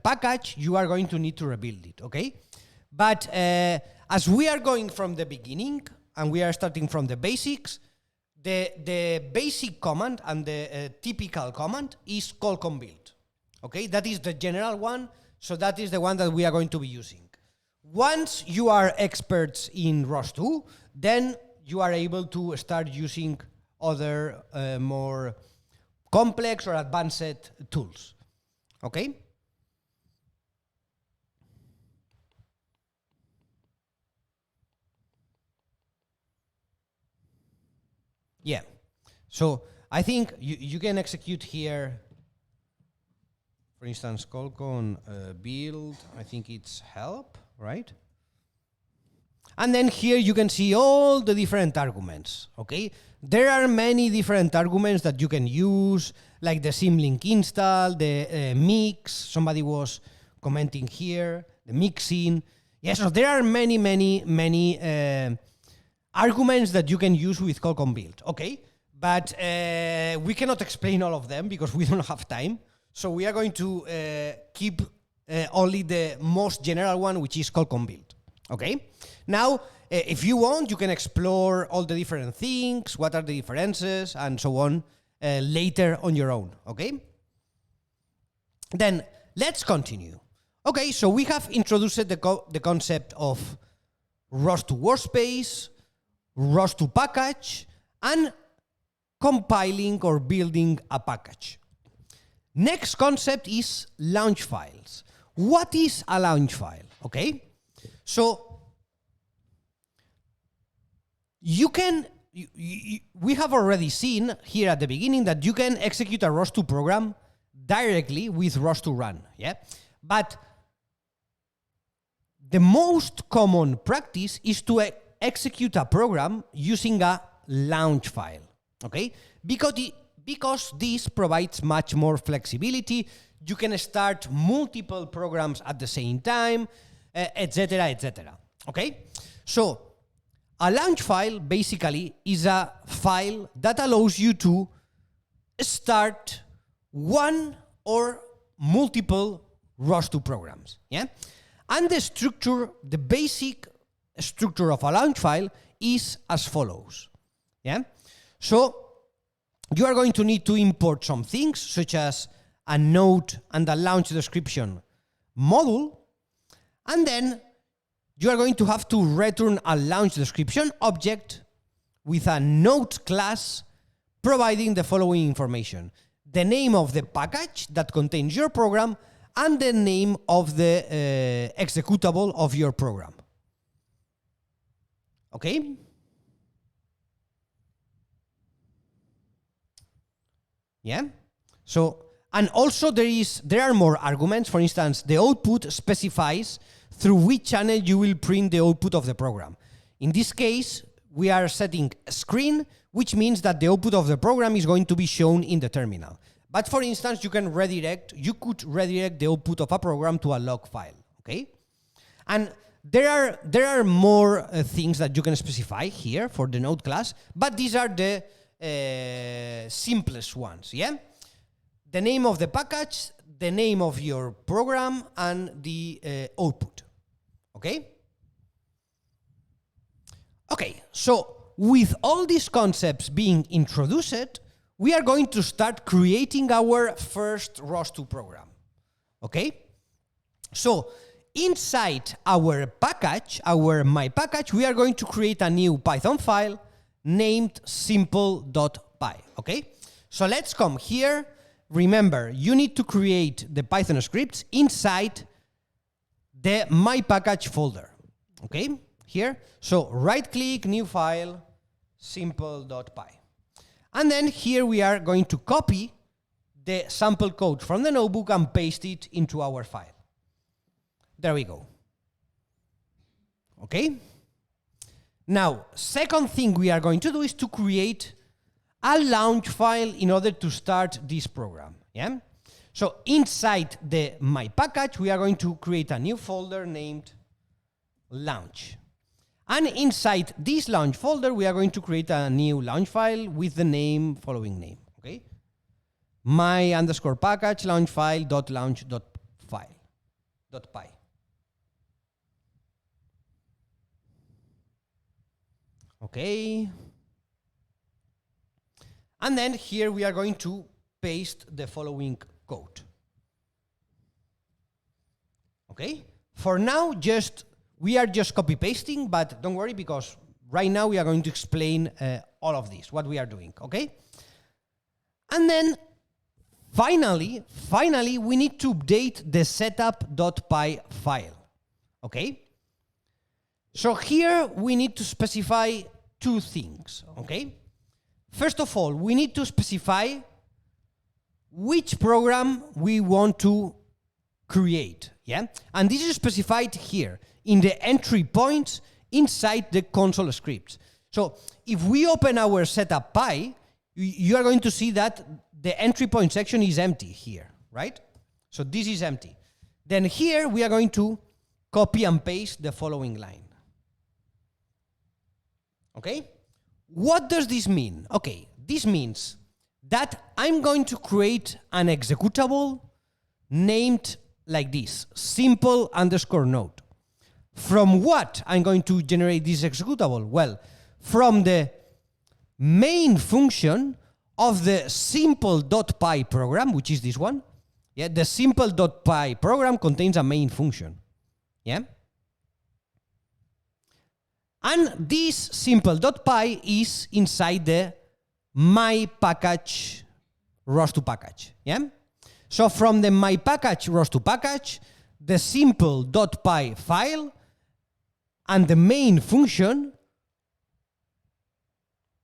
package, you are going to need to rebuild it, okay? But as we are going from the beginning and we are starting from the basics, the basic command and the typical command is call build, okay? That is the general one, so that is the one that we are going to be using. Once you are experts in ROS2, then you are able to start using other more complex or advanced tools, okay? Yeah, so I think you can execute here, for instance, colcon build, I think it's help, right? And then here you can see all the different arguments, okay? There are many different arguments that you can use, like the symlink install, the mix, somebody was commenting here, the mixing. Yes, so there are many arguments that you can use with colcon build, okay? But we cannot explain all of them because we don't have time. So we are going to keep only the most general one, which is colcon build, okay? Now, if you want, you can explore all the different things, what are the differences, and so on, later on your own, okay? Then, let's continue. Okay, so we have introduced the concept of ROS2 workspace, ROS2 package, and compiling or building a package. Next concept is launch files. What is a launch file? Okay, so you can, we have already seen here at the beginning that you can execute a ROS2 program directly with ROS2 run, yeah? But the most common practice is to execute a program using a launch file, okay? Because this provides much more flexibility. You can start multiple programs at the same time, etc., okay? So a launch file basically is a file that allows you to start one or multiple ROS2 programs, yeah? And the basic structure of a launch file is as follows, yeah? So you are going to need to import some things, such as a node and a launch description module, and then you are going to have to return a launch description object with a node class providing the following information: the name of the package that contains your program and the name of the executable of your program. Okay? Yeah? So, and also there are more arguments. For instance, the output specifies through which channel you will print the output of the program. In this case, we are setting a screen, which means that the output of the program is going to be shown in the terminal. But for instance, you could redirect the output of a program to a log file, okay? And there are more things that you can specify here for the node class, but these are the simplest ones, yeah? The name of the package, the name of your program, and the output, okay? Okay, so with all these concepts being introduced, we are going to start creating our first ROS2 program, okay? So inside our package, our my package, we are going to create a new Python file named simple.py, okay? So let's come here. Remember, you need to create the Python scripts inside the my package folder, okay? Here, so right-click, new file, simple.py. And then here we are going to copy the sample code from the notebook and paste it into our file. There we go. Okay? Now, second thing we are going to do is to create a launch file in order to start this program. Yeah? So inside the my package, we are going to create a new folder named launch. And inside this launch folder, we are going to create a new launch file with the name, following name, okay? My underscore package launch file dot launch dot file dot py. Okay. And then here we are going to paste the following code. Okay? For now, we are just copy pasting, but don't worry, because right now we are going to explain all of this, what we are doing, okay? And then finally, we need to update the setup.py file, okay? So here we need to specify two things, okay? First of all, we need to specify which program we want to create, yeah? And this is specified here in the entry points inside the console scripts. So if we open our setup.py, you are going to see that the entry point section is empty here, right? So this is empty. Then here we are going to copy and paste the following line. Okay? What does this mean? Okay, this means that I'm going to create an executable named like this, simple underscore node. From what I'm going to generate this executable? Well, from the main function of the simple.py program, which is this one. Yeah, the simple.py program contains a main function. Yeah? And this simple.py is inside the my package ROS2 package. Yeah? So from the my package ROS2 package, the simple.py file and the main function,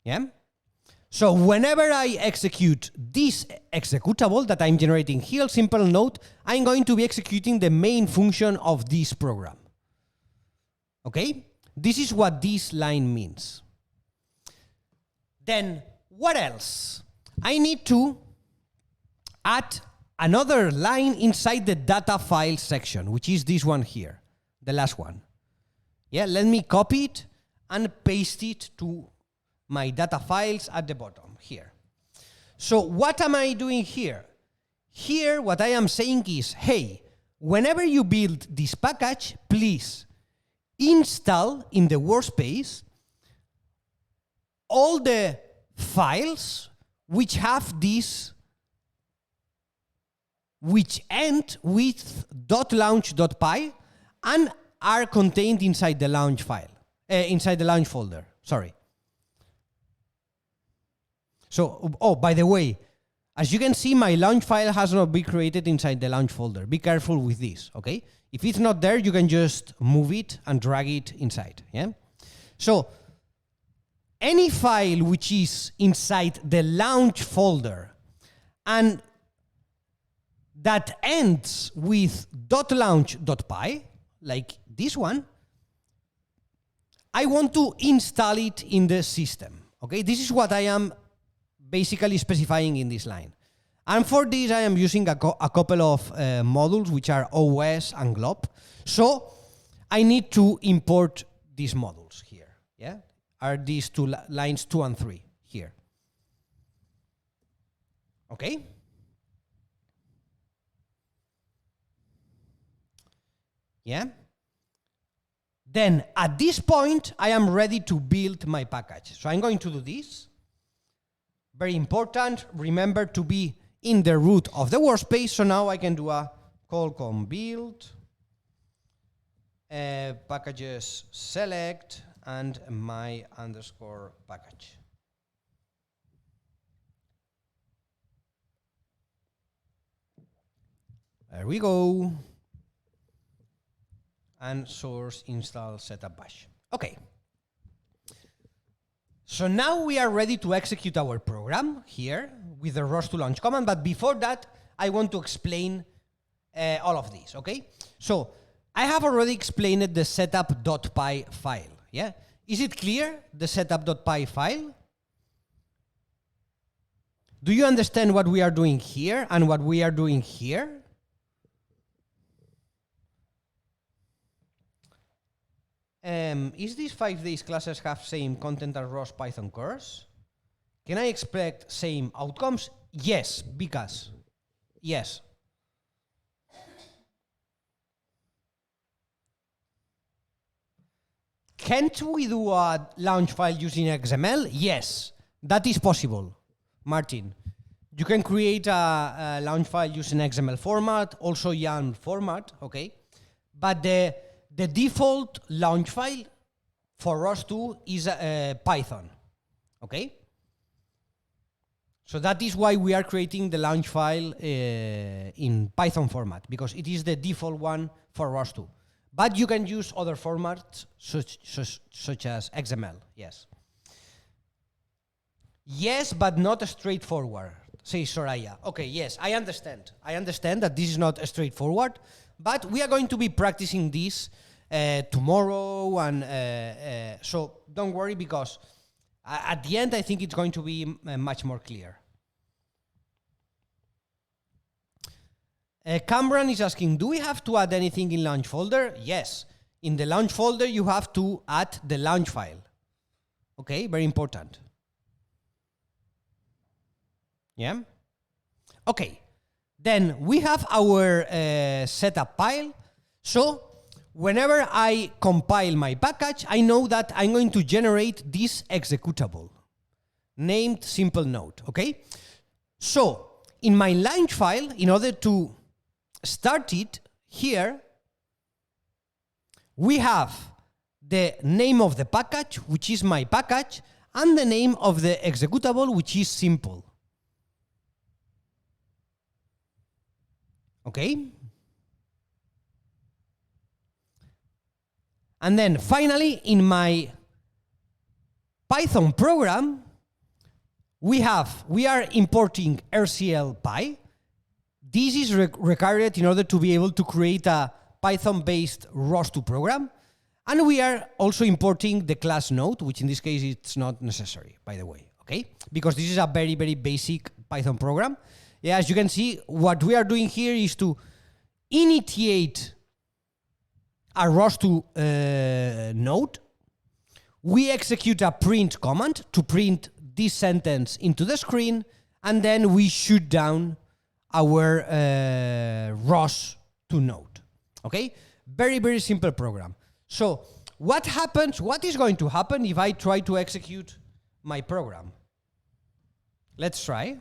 yeah? So whenever I execute this executable that I'm generating here, simple node, I'm going to be executing the main function of this program. Okay? This is what this line means. Then what else? I need to add another line inside the data file section, which is this one here, the last one. Yeah, let me copy it and paste it to my data files at the bottom here. So what am I doing here? Here, what I am saying is, hey, whenever you build this package, please install in the workspace all the files which have this, which end with .launch.py and are contained inside the launch file, inside the launch folder, sorry. So, oh, by the way, as you can see, my launch file has not been created inside the launch folder. Be careful with this, okay? If it's not there, you can just move it and drag it inside, yeah? So, any file which is inside the launch folder and that ends with .launch.py, like this one, I want to install it in the system, okay? This is what I am basically specifying in this line. And for this, I am using a couple of modules, which are OS and glob. So I need to import these modules here, yeah? Are these two lines 2 and 3 here. Okay? Yeah? Then at this point, I am ready to build my package. So I'm going to do this. Very important, remember to be in the root of the workspace. So now I can do a call build packages select and my underscore package. There we go. And source install setup bash. Okay. So now we are ready to execute our program here with the ROS to launch command. But before that, I want to explain all of this, okay? So I have already explained the setup.py file, yeah? Is it clear, the setup.py file? Do you understand what we are doing here and what we are doing here? Is these 5 days classes have same content as ROS Python course? Can I expect same outcomes? Yes, because yes. Can't we do a launch file using XML? Yes, that is possible, Martin. You can create a launch file using XML format, also YAML format, okay? But the default launch file for ROS2 is Python, okay? So that is why we are creating the launch file in Python format, because it is the default one for ROS2. But you can use other formats such as XML, yes. Yes, but not straightforward, says Soraya. Okay, yes, I understand. I understand that this is not straightforward, but we are going to be practicing this tomorrow, and so don't worry, because at the end I think it's going to be much more clear. Cameron is asking, do we have to add anything in launch folder? Yes, in the launch folder you have to add the launch file. Okay, very important. Yeah. Okay, then we have our setup file. So whenever I compile my package, I know that I'm going to generate this executable named simple node, okay? So in my launch file, in order to start it here, we have the name of the package, which is my package, and the name of the executable, which is simple. Okay? And then finally, in my Python program, we are importing RCL-Py. This is required in order to be able to create a Python-based ROS2 program. And we are also importing the class node, which in this case it's not necessary, by the way, okay? Because this is a very, very basic Python program. Yeah, as you can see, what we are doing here is to initiate a ROS2 node. We execute a print command to print this sentence into the screen, and then we shoot down our ROS2 node. Okay? Very, very simple program. So what is going to happen if I try to execute my program? Let's try.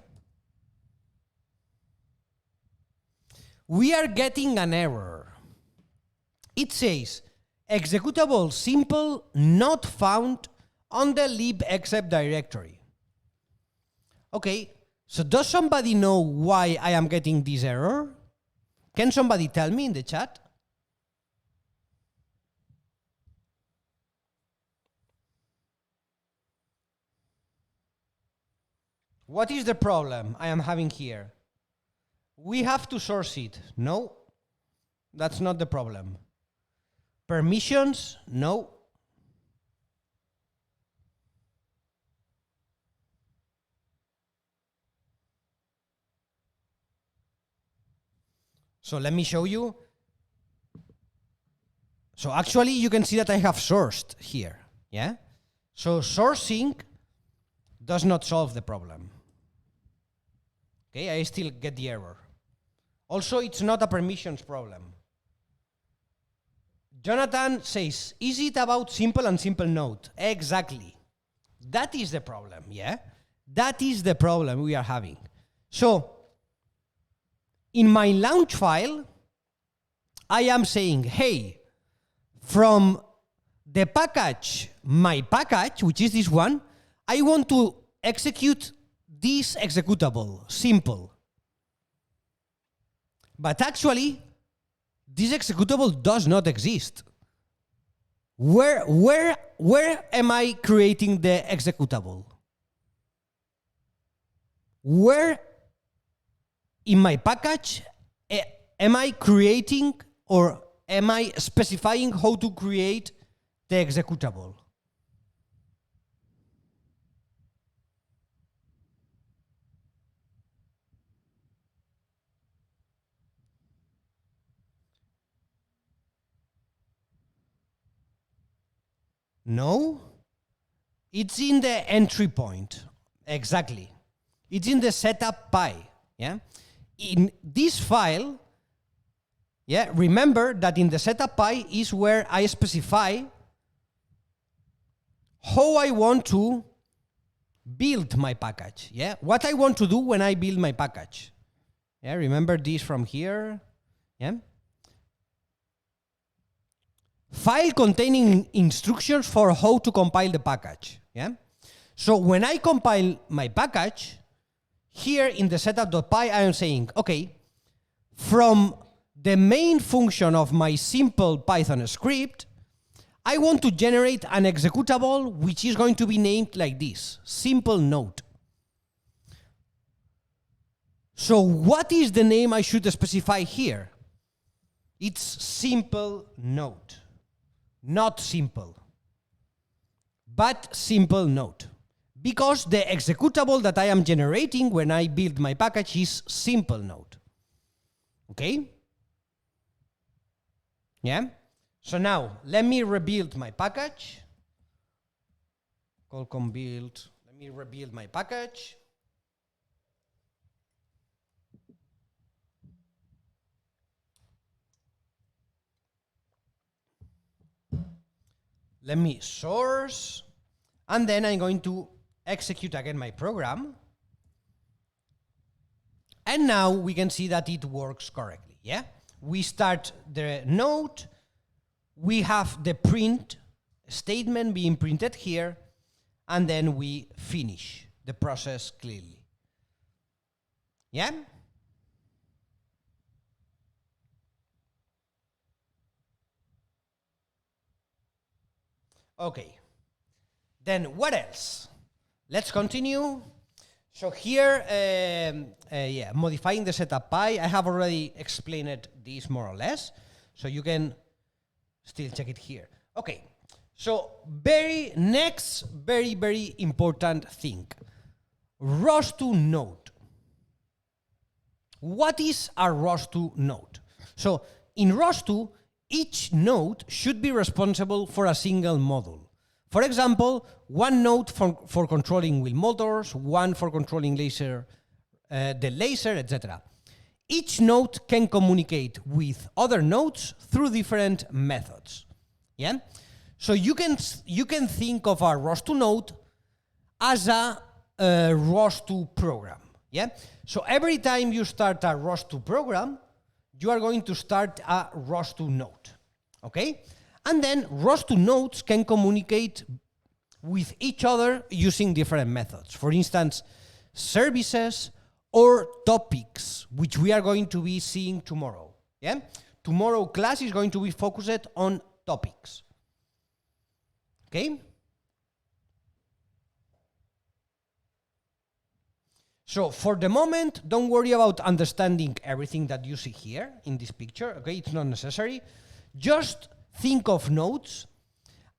We are getting an error. It says, executable simple not found on the libexec directory. Okay, so does somebody know why I am getting this error? Can somebody tell me in the chat? What is the problem I am having here? We have to source it. No, that's not the problem. Permissions? No. So let me show you. So actually you can see that I have sourced here. Yeah? So sourcing does not solve the problem. Okay, I still get the error. Also, it's not a permissions problem. Jonathan says, is it about simple and simple node? Exactly. That is the problem, yeah? That is the problem we are having. So, in my launch file, I am saying, hey, from the package, my package, which is this one, I want to execute this executable, simple. But actually, this executable does not exist. Where am I creating the executable? Where in my package am I creating or am I specifying how to create the executable? No, it's in the entry point. Exactly. It's in the setup py. Yeah. In this file, yeah, remember that in the setup py is where I specify how I want to build my package. Yeah, what I want to do when I build my package. Yeah, remember this from here. Yeah. File containing instructions for how to compile the package. Yeah. So when I compile my package, here in the setup.py, I am saying, okay, from the main function of my simple Python script, I want to generate an executable which is going to be named like this, simple note. So what is the name I should specify here? It's simple note. Not simple, but simple note. Because the executable that I am generating when I build my package is simple note. Okay? Yeah? So now, let me rebuild my package. Colcom build. Let me rebuild my package. Let me source. And then I'm going to execute again my program. And now we can see that it works correctly. Yeah? We start the node. We have the print statement being printed here, and then we finish the process clearly. Yeah? Okay. Then what else? Let's continue. So here, yeah, modifying the setup py. I have already explained this more or less, so you can still check it here. Okay. So very important thing. ROS2 node. What is a ROS2 node? So in ROS2, each node should be responsible for a single module. For example, one node for controlling wheel motors, one for controlling laser, the laser, etc. Each node can communicate with other nodes through different methods. Yeah? So you can think of a ROS2 node as a ROS2 program. Yeah? So every time you start a ROS2 program, you are going to start a ROS2 node. Okay? And then ROS2 nodes can communicate with each other using different methods. For instance, services or topics, which we are going to be seeing tomorrow. Yeah? Tomorrow class is going to be focused on topics. Okay? So for the moment, don't worry about understanding everything that you see here in this picture. Okay? It's not necessary. Just think of nodes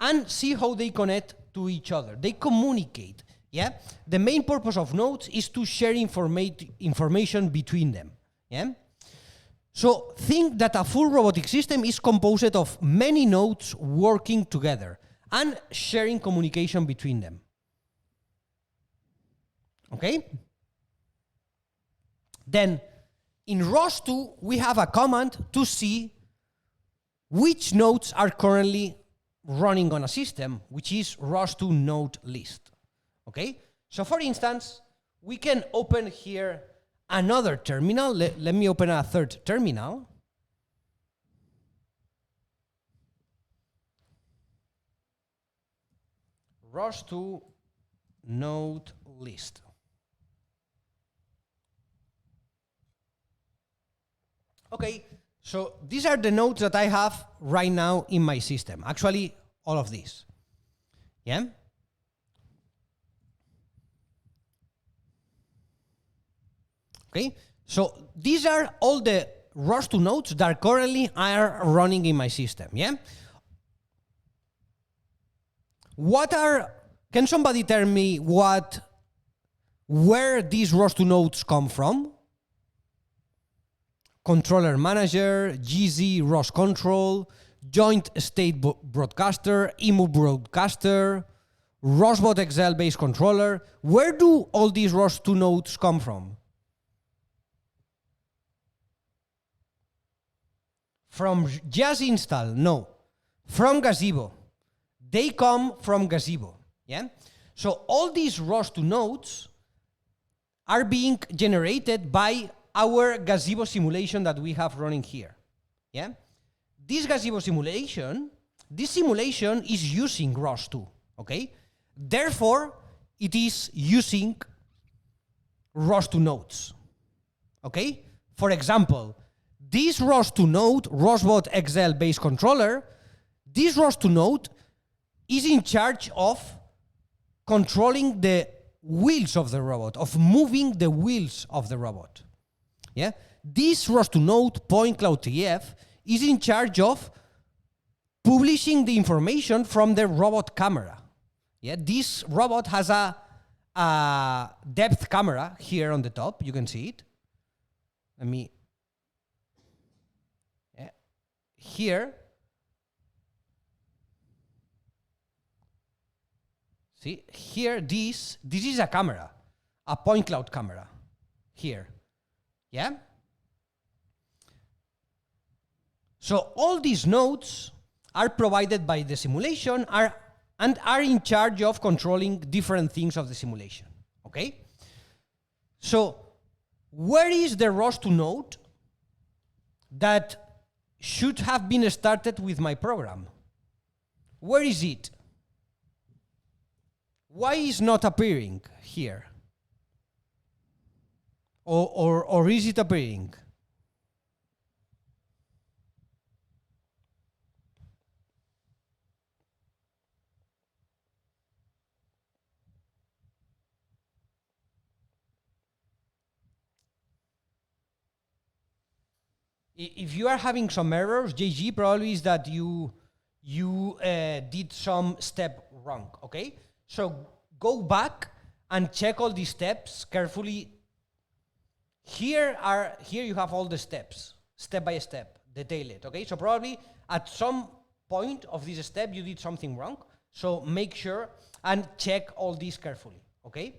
and see how they connect to each other. They communicate. Yeah? The main purpose of nodes is to share information between them. Yeah? So think that a full robotic system is composed of many nodes working together and sharing communication between them. Okay? Then in ROS2, we have a command to see which nodes are currently running on a system, which is ROS2 node list. Okay? So for instance, we can open here another terminal. Let me open a third terminal. ROS2 node list. Okay, so these are the nodes that I have right now in my system. Actually, all of these. Yeah? Okay, so these are all the ROS2 nodes that currently are running in my system. Yeah? Can somebody tell me where these ROS2 nodes come from? Controller manager, GZ ROS control, joint state broadcaster, emu broadcaster, ROSbot XL based controller. Where do all these ROS2 nodes come from? From Jazzy install? No. From Gazebo. They come from Gazebo. Yeah? So all these ROS2 nodes are being generated by our Gazebo simulation that we have running here. Yeah? This Gazebo simulation, is using ROS2. Okay? Therefore, it is using ROS2 nodes. Okay? For example, this ROS2 node, ROSbot XL based controller, this ROS2 node is in charge of controlling the wheels of the robot, of moving the wheels of the robot. Yeah? This ROS2 node, point cloud TF, is in charge of publishing the information from the robot camera. Yeah? This robot has a depth camera here on the top. You can see it. Let me... Yeah. Here. See, here, this is a camera, a point cloud camera, here, yeah? So all these nodes are provided by the simulation and are in charge of controlling different things of the simulation, okay? So where is the ROS2 node that should have been started with my program? Where is it? Why is not appearing here? Or is it appearing? If you are having some errors, JG, probably is that you did some step wrong, okay? So go back and check all these steps carefully. Here you have all the steps, step by step, detail it, okay? So probably at some point of this step you did something wrong. So make sure and check all these carefully, okay?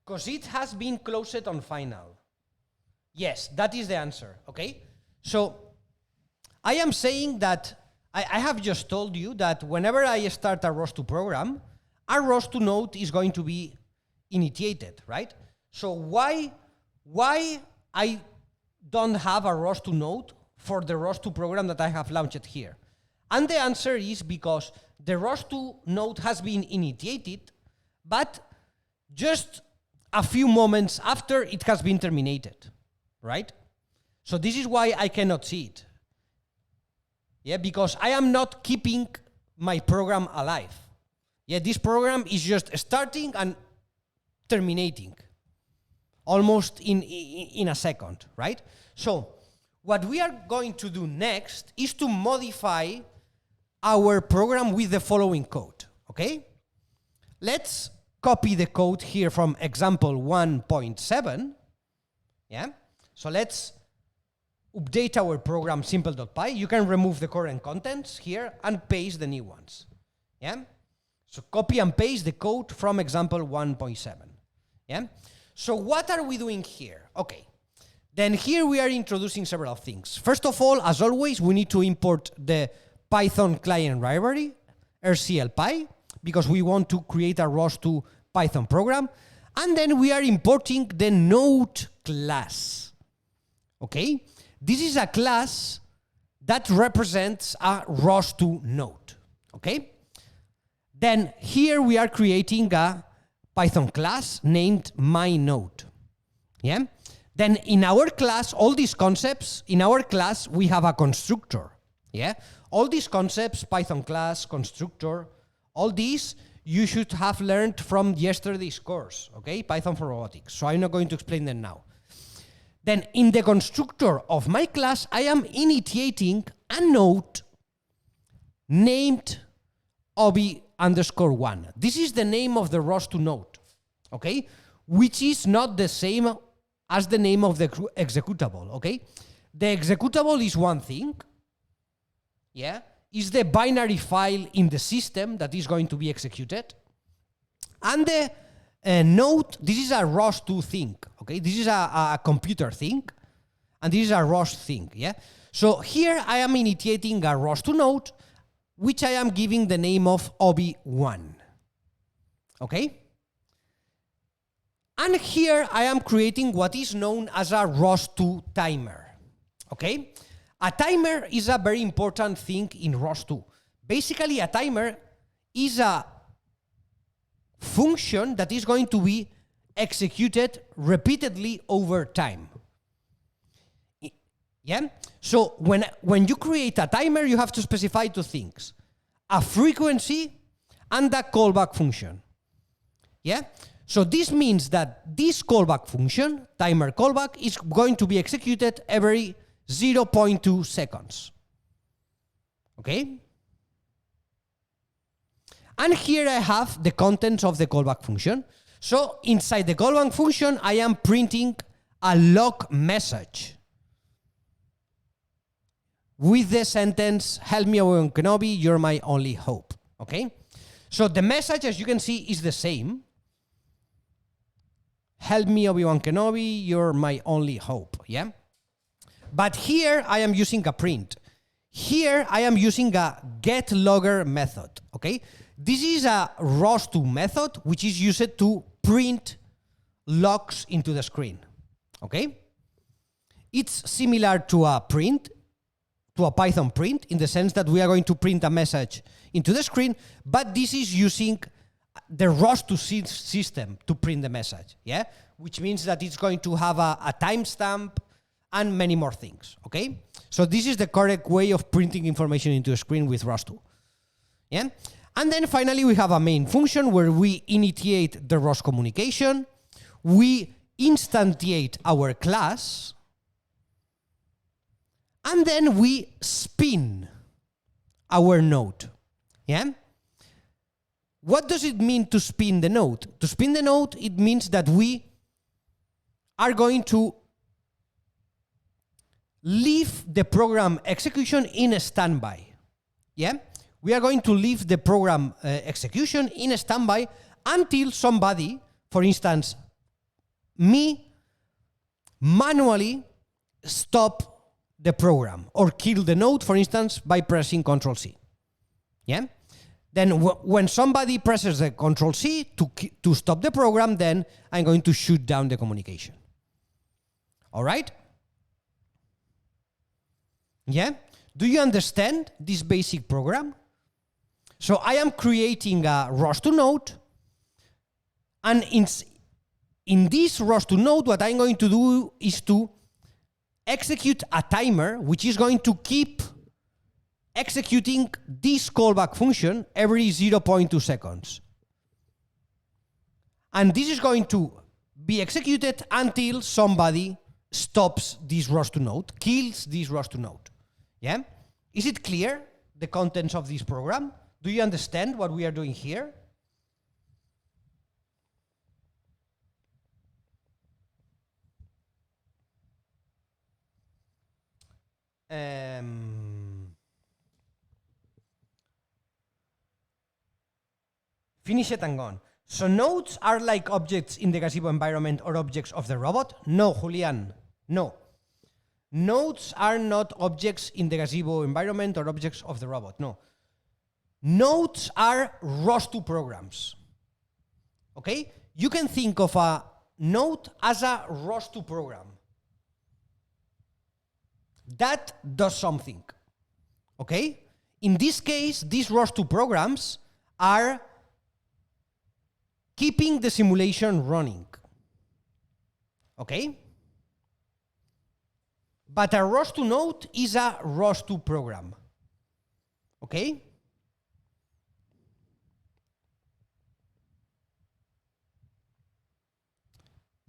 Because it has been closed on final. Yes, that is the answer, okay? So I am saying that I have just told you that whenever I start a ROS2 program, a ROS2 node is going to be initiated, right? So why I don't have a ROS2 node for the ROS2 program that I have launched here? And the answer is because the ROS2 node has been initiated, but just a few moments after it has been terminated, right? So this is why I cannot see it. Yeah, because I am not keeping my program alive. Yeah, this program is just starting and terminating almost in a second, right? So what we are going to do next is to modify our program with the following code, okay? Let's copy the code here from example 1.7, yeah? So let's update our program simple.py. You can remove the current contents here and paste the new ones. Yeah? So copy and paste the code from example 1.7. Yeah? So what are we doing here? Okay. Then here we are introducing several things. First of all, as always, we need to import the Python client library, rclpy, because we want to create a ROS2 Python program. And then we are importing the node class. Okay? This is a class that represents a ROS2 node, okay? Then here we are creating a Python class named myNode, yeah? Then in our class, all these concepts, in our class, we have a constructor, yeah? All these concepts, Python class, constructor, all these, you should have learned from yesterday's course, okay? Python for Robotics. So I'm not going to explain them now. Then in the constructor of my class, I am initiating a node named obi_1. This is the name of the ROS2 node, okay? Which is not the same as the name of the executable, okay? The executable is one thing, yeah? Is the binary file in the system that is going to be executed. And the node, this is a ROS2 thing, okay? This is a computer thing, and this is a ROS thing, yeah? So here I am initiating a ROS2 node, which I am giving the name of obi_1, okay? And here I am creating what is known as a ROS2 timer, okay? A timer is a very important thing in ROS2. Basically, a timer is a function that is going to be executed repeatedly over time. Yeah? So when you create a timer, you have to specify two things: a frequency and a callback function. Yeah? So this means that this callback function, timer callback, is going to be executed every 0.2 seconds. Okay? And here I have the contents of the callback function. So inside the callback function, I am printing a log message with the sentence, "Help me, Obi-Wan Kenobi, you're my only hope." Okay? So the message, as you can see, is the same. "Help me, Obi-Wan Kenobi, you're my only hope." Yeah? But here I am using a print. Here I am using a getLogger method, okay? This is a ROS2 method which is used to print logs into the screen, okay? It's similar to a print, to a Python print, in the sense that we are going to print a message into the screen, but this is using the ROS2 system to print the message, yeah? Which means that it's going to have a timestamp and many more things, okay? So this is the correct way of printing information into a screen with ROS2, yeah? And then finally, we have a main function where we initiate the ROS communication, we instantiate our class, and then we spin our node, yeah? What does it mean to spin the node? To spin the node, it means that we are going to leave the program execution in a standby, yeah? We are going to leave the program execution in a standby until somebody, for instance, me, manually stop the program or kill the node, for instance, by pressing Ctrl+C, yeah? Then when somebody presses the Ctrl+C to stop the program, then I'm going to shoot down the communication. All right? Yeah? Do you understand this basic program? So I am creating a ROS2 node, and in this ROS2 node, what I'm going to do is to execute a timer, which is going to keep executing this callback function every 0.2 seconds. And this is going to be executed until somebody stops this ROS2 node, kills this ROS2 node. Yeah? Is it clear, the contents of this program? Do you understand what we are doing here? Finish it and gone. So nodes are like objects in the Gazebo environment or objects of the robot? No, Julian, no. Nodes are not objects in the Gazebo environment or objects of the robot, no. Nodes are ROS2 programs, okay? You can think of a node as a ROS2 program that does something, okay? In this case, these ROS2 programs are keeping the simulation running, okay? But a ROS2 node is a ROS2 program, okay?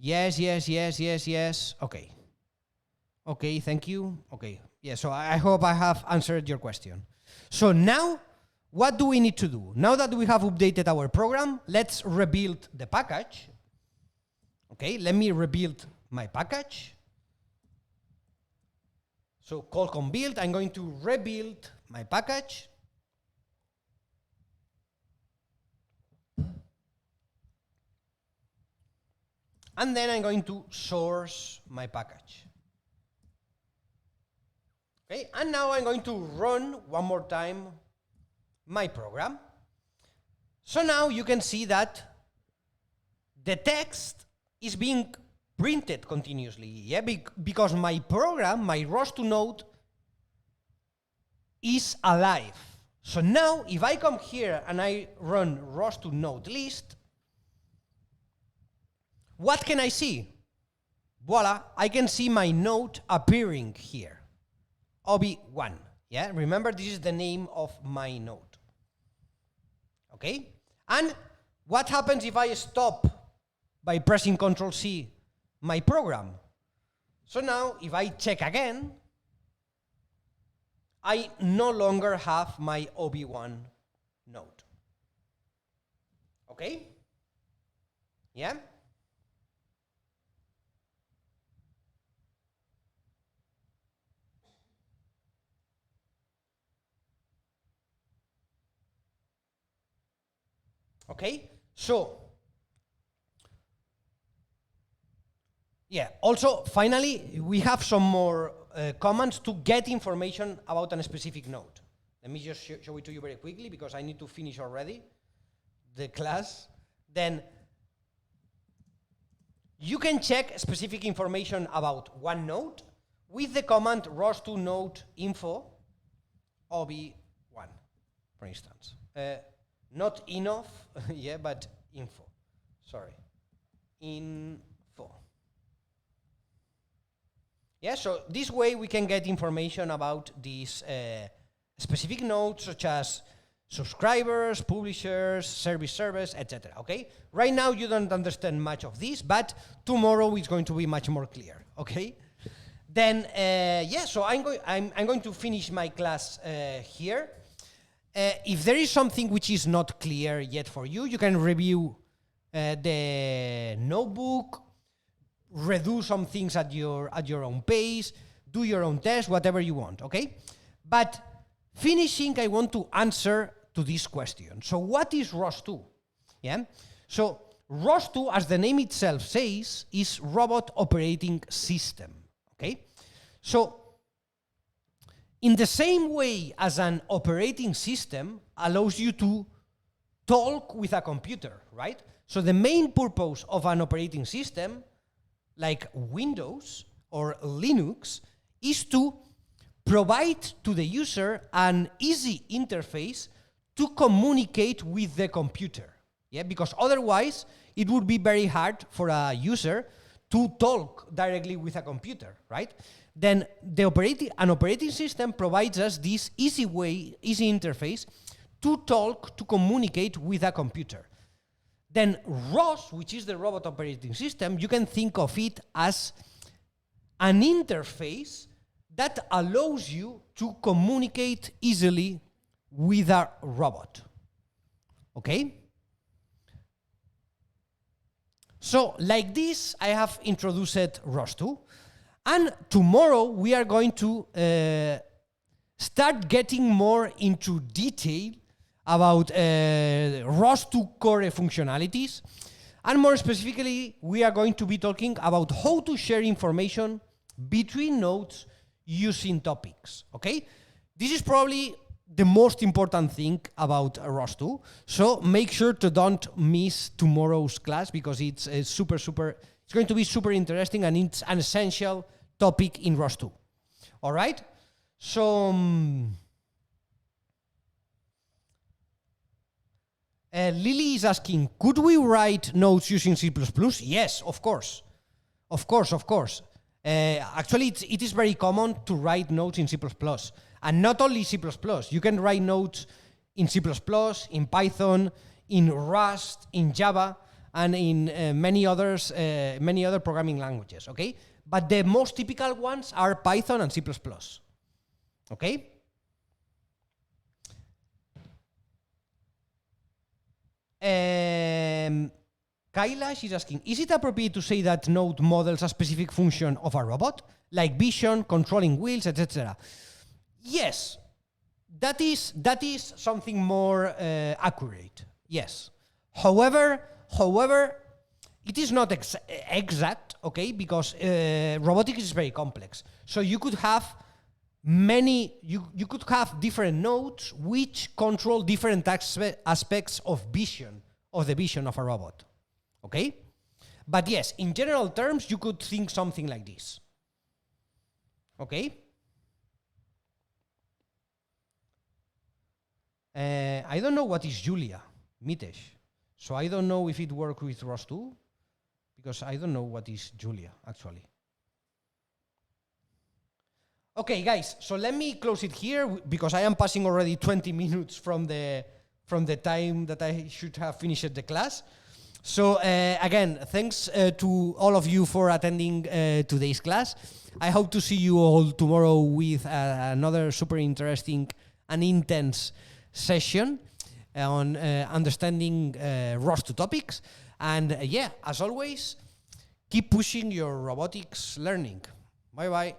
Yes, okay. Okay, thank you. Okay, yeah, so I hope I have answered your question. So now, what do we need to do? Now that we have updated our program, let's rebuild the package. Okay, let me rebuild my package. So call build, I'm going to rebuild my package. And then I'm going to source my package. Okay, and now I'm going to run one more time my program. So now you can see that the text is being printed continuously, yeah, because my program, my ROS2 node, is alive. So now, if I come here and I run ROS2 node list, what can I see? Voila, I can see my node appearing here. OB1, yeah? Remember, this is the name of my node. Okay? And what happens if I stop by pressing Ctrl-C my program? So now, if I check again, I no longer have my OB1 node. Okay? Yeah? Okay, so, yeah, also, finally, we have some more commands to get information about a specific node. Let me just show it to you very quickly because I need to finish already the class. Then you can check specific information about one node with the command ROS2 node info OB1, for instance. Not enough, yeah, but info. Sorry, info. Yeah, so this way we can get information about these specific nodes, such as subscribers, publishers, servers, etc. Okay. Right now you don't understand much of this, but tomorrow it's going to be much more clear. Okay. Then yeah, so I'm going to finish my class here. If there is something which is not clear yet for you, you can review the notebook, redo some things at your own pace, do your own test, whatever you want, okay? But finishing, I want to answer to this question. So what is ROS2? Yeah? So ROS2, as the name itself says, is Robot Operating System, okay? So in the same way as an operating system allows you to talk with a computer, right? So the main purpose of an operating system, like Windows or Linux, is to provide to the user an easy interface to communicate with the computer. Yeah, because otherwise it would be very hard for a user to talk directly with a computer, right? Then an operating system provides us this easy interface to talk, to communicate with a computer. Then ROS, which is the Robot Operating System, you can think of it as an interface that allows you to communicate easily with a robot. Okay? So, like this, I have introduced ROS2. And tomorrow, we are going to start getting more into detail about ROS2 core functionalities. And more specifically, we are going to be talking about how to share information between nodes using topics, okay? This is probably the most important thing about ROS2. So make sure to don't miss tomorrow's class because it's it's going to be super interesting and it's an essential topic in ROS2. All right? So Lily is asking, could we write nodes using C++? Yes, of course. Of course, of course. Actually, it is very common to write nodes in C++. And not only C++. You can write nodes in C++, in Python, in Rust, in Java, and in many other programming languages, okay? But the most typical ones are Python and C++, okay? Kailash is asking, is it appropriate to say that node models a specific function of a robot, like vision, controlling wheels, etc.? Yes, that is something more accurate. Yes. However, it is not exact, okay? Because robotics is very complex. So you could have you could have different nodes which control different aspects of the vision of a robot, okay? But yes, in general terms, you could think something like this, okay? I don't know what is Julia, Mitesh. So I don't know if it works with ROS 2, because I don't know what is Julia, actually. Okay, guys, so let me close it here, because I am passing already 20 minutes from the time that I should have finished the class. So again, thanks to all of you for attending today's class. I hope to see you all tomorrow with another super interesting and intense session on understanding ROS2 topics. And yeah, as always, keep pushing your robotics learning. Bye-bye.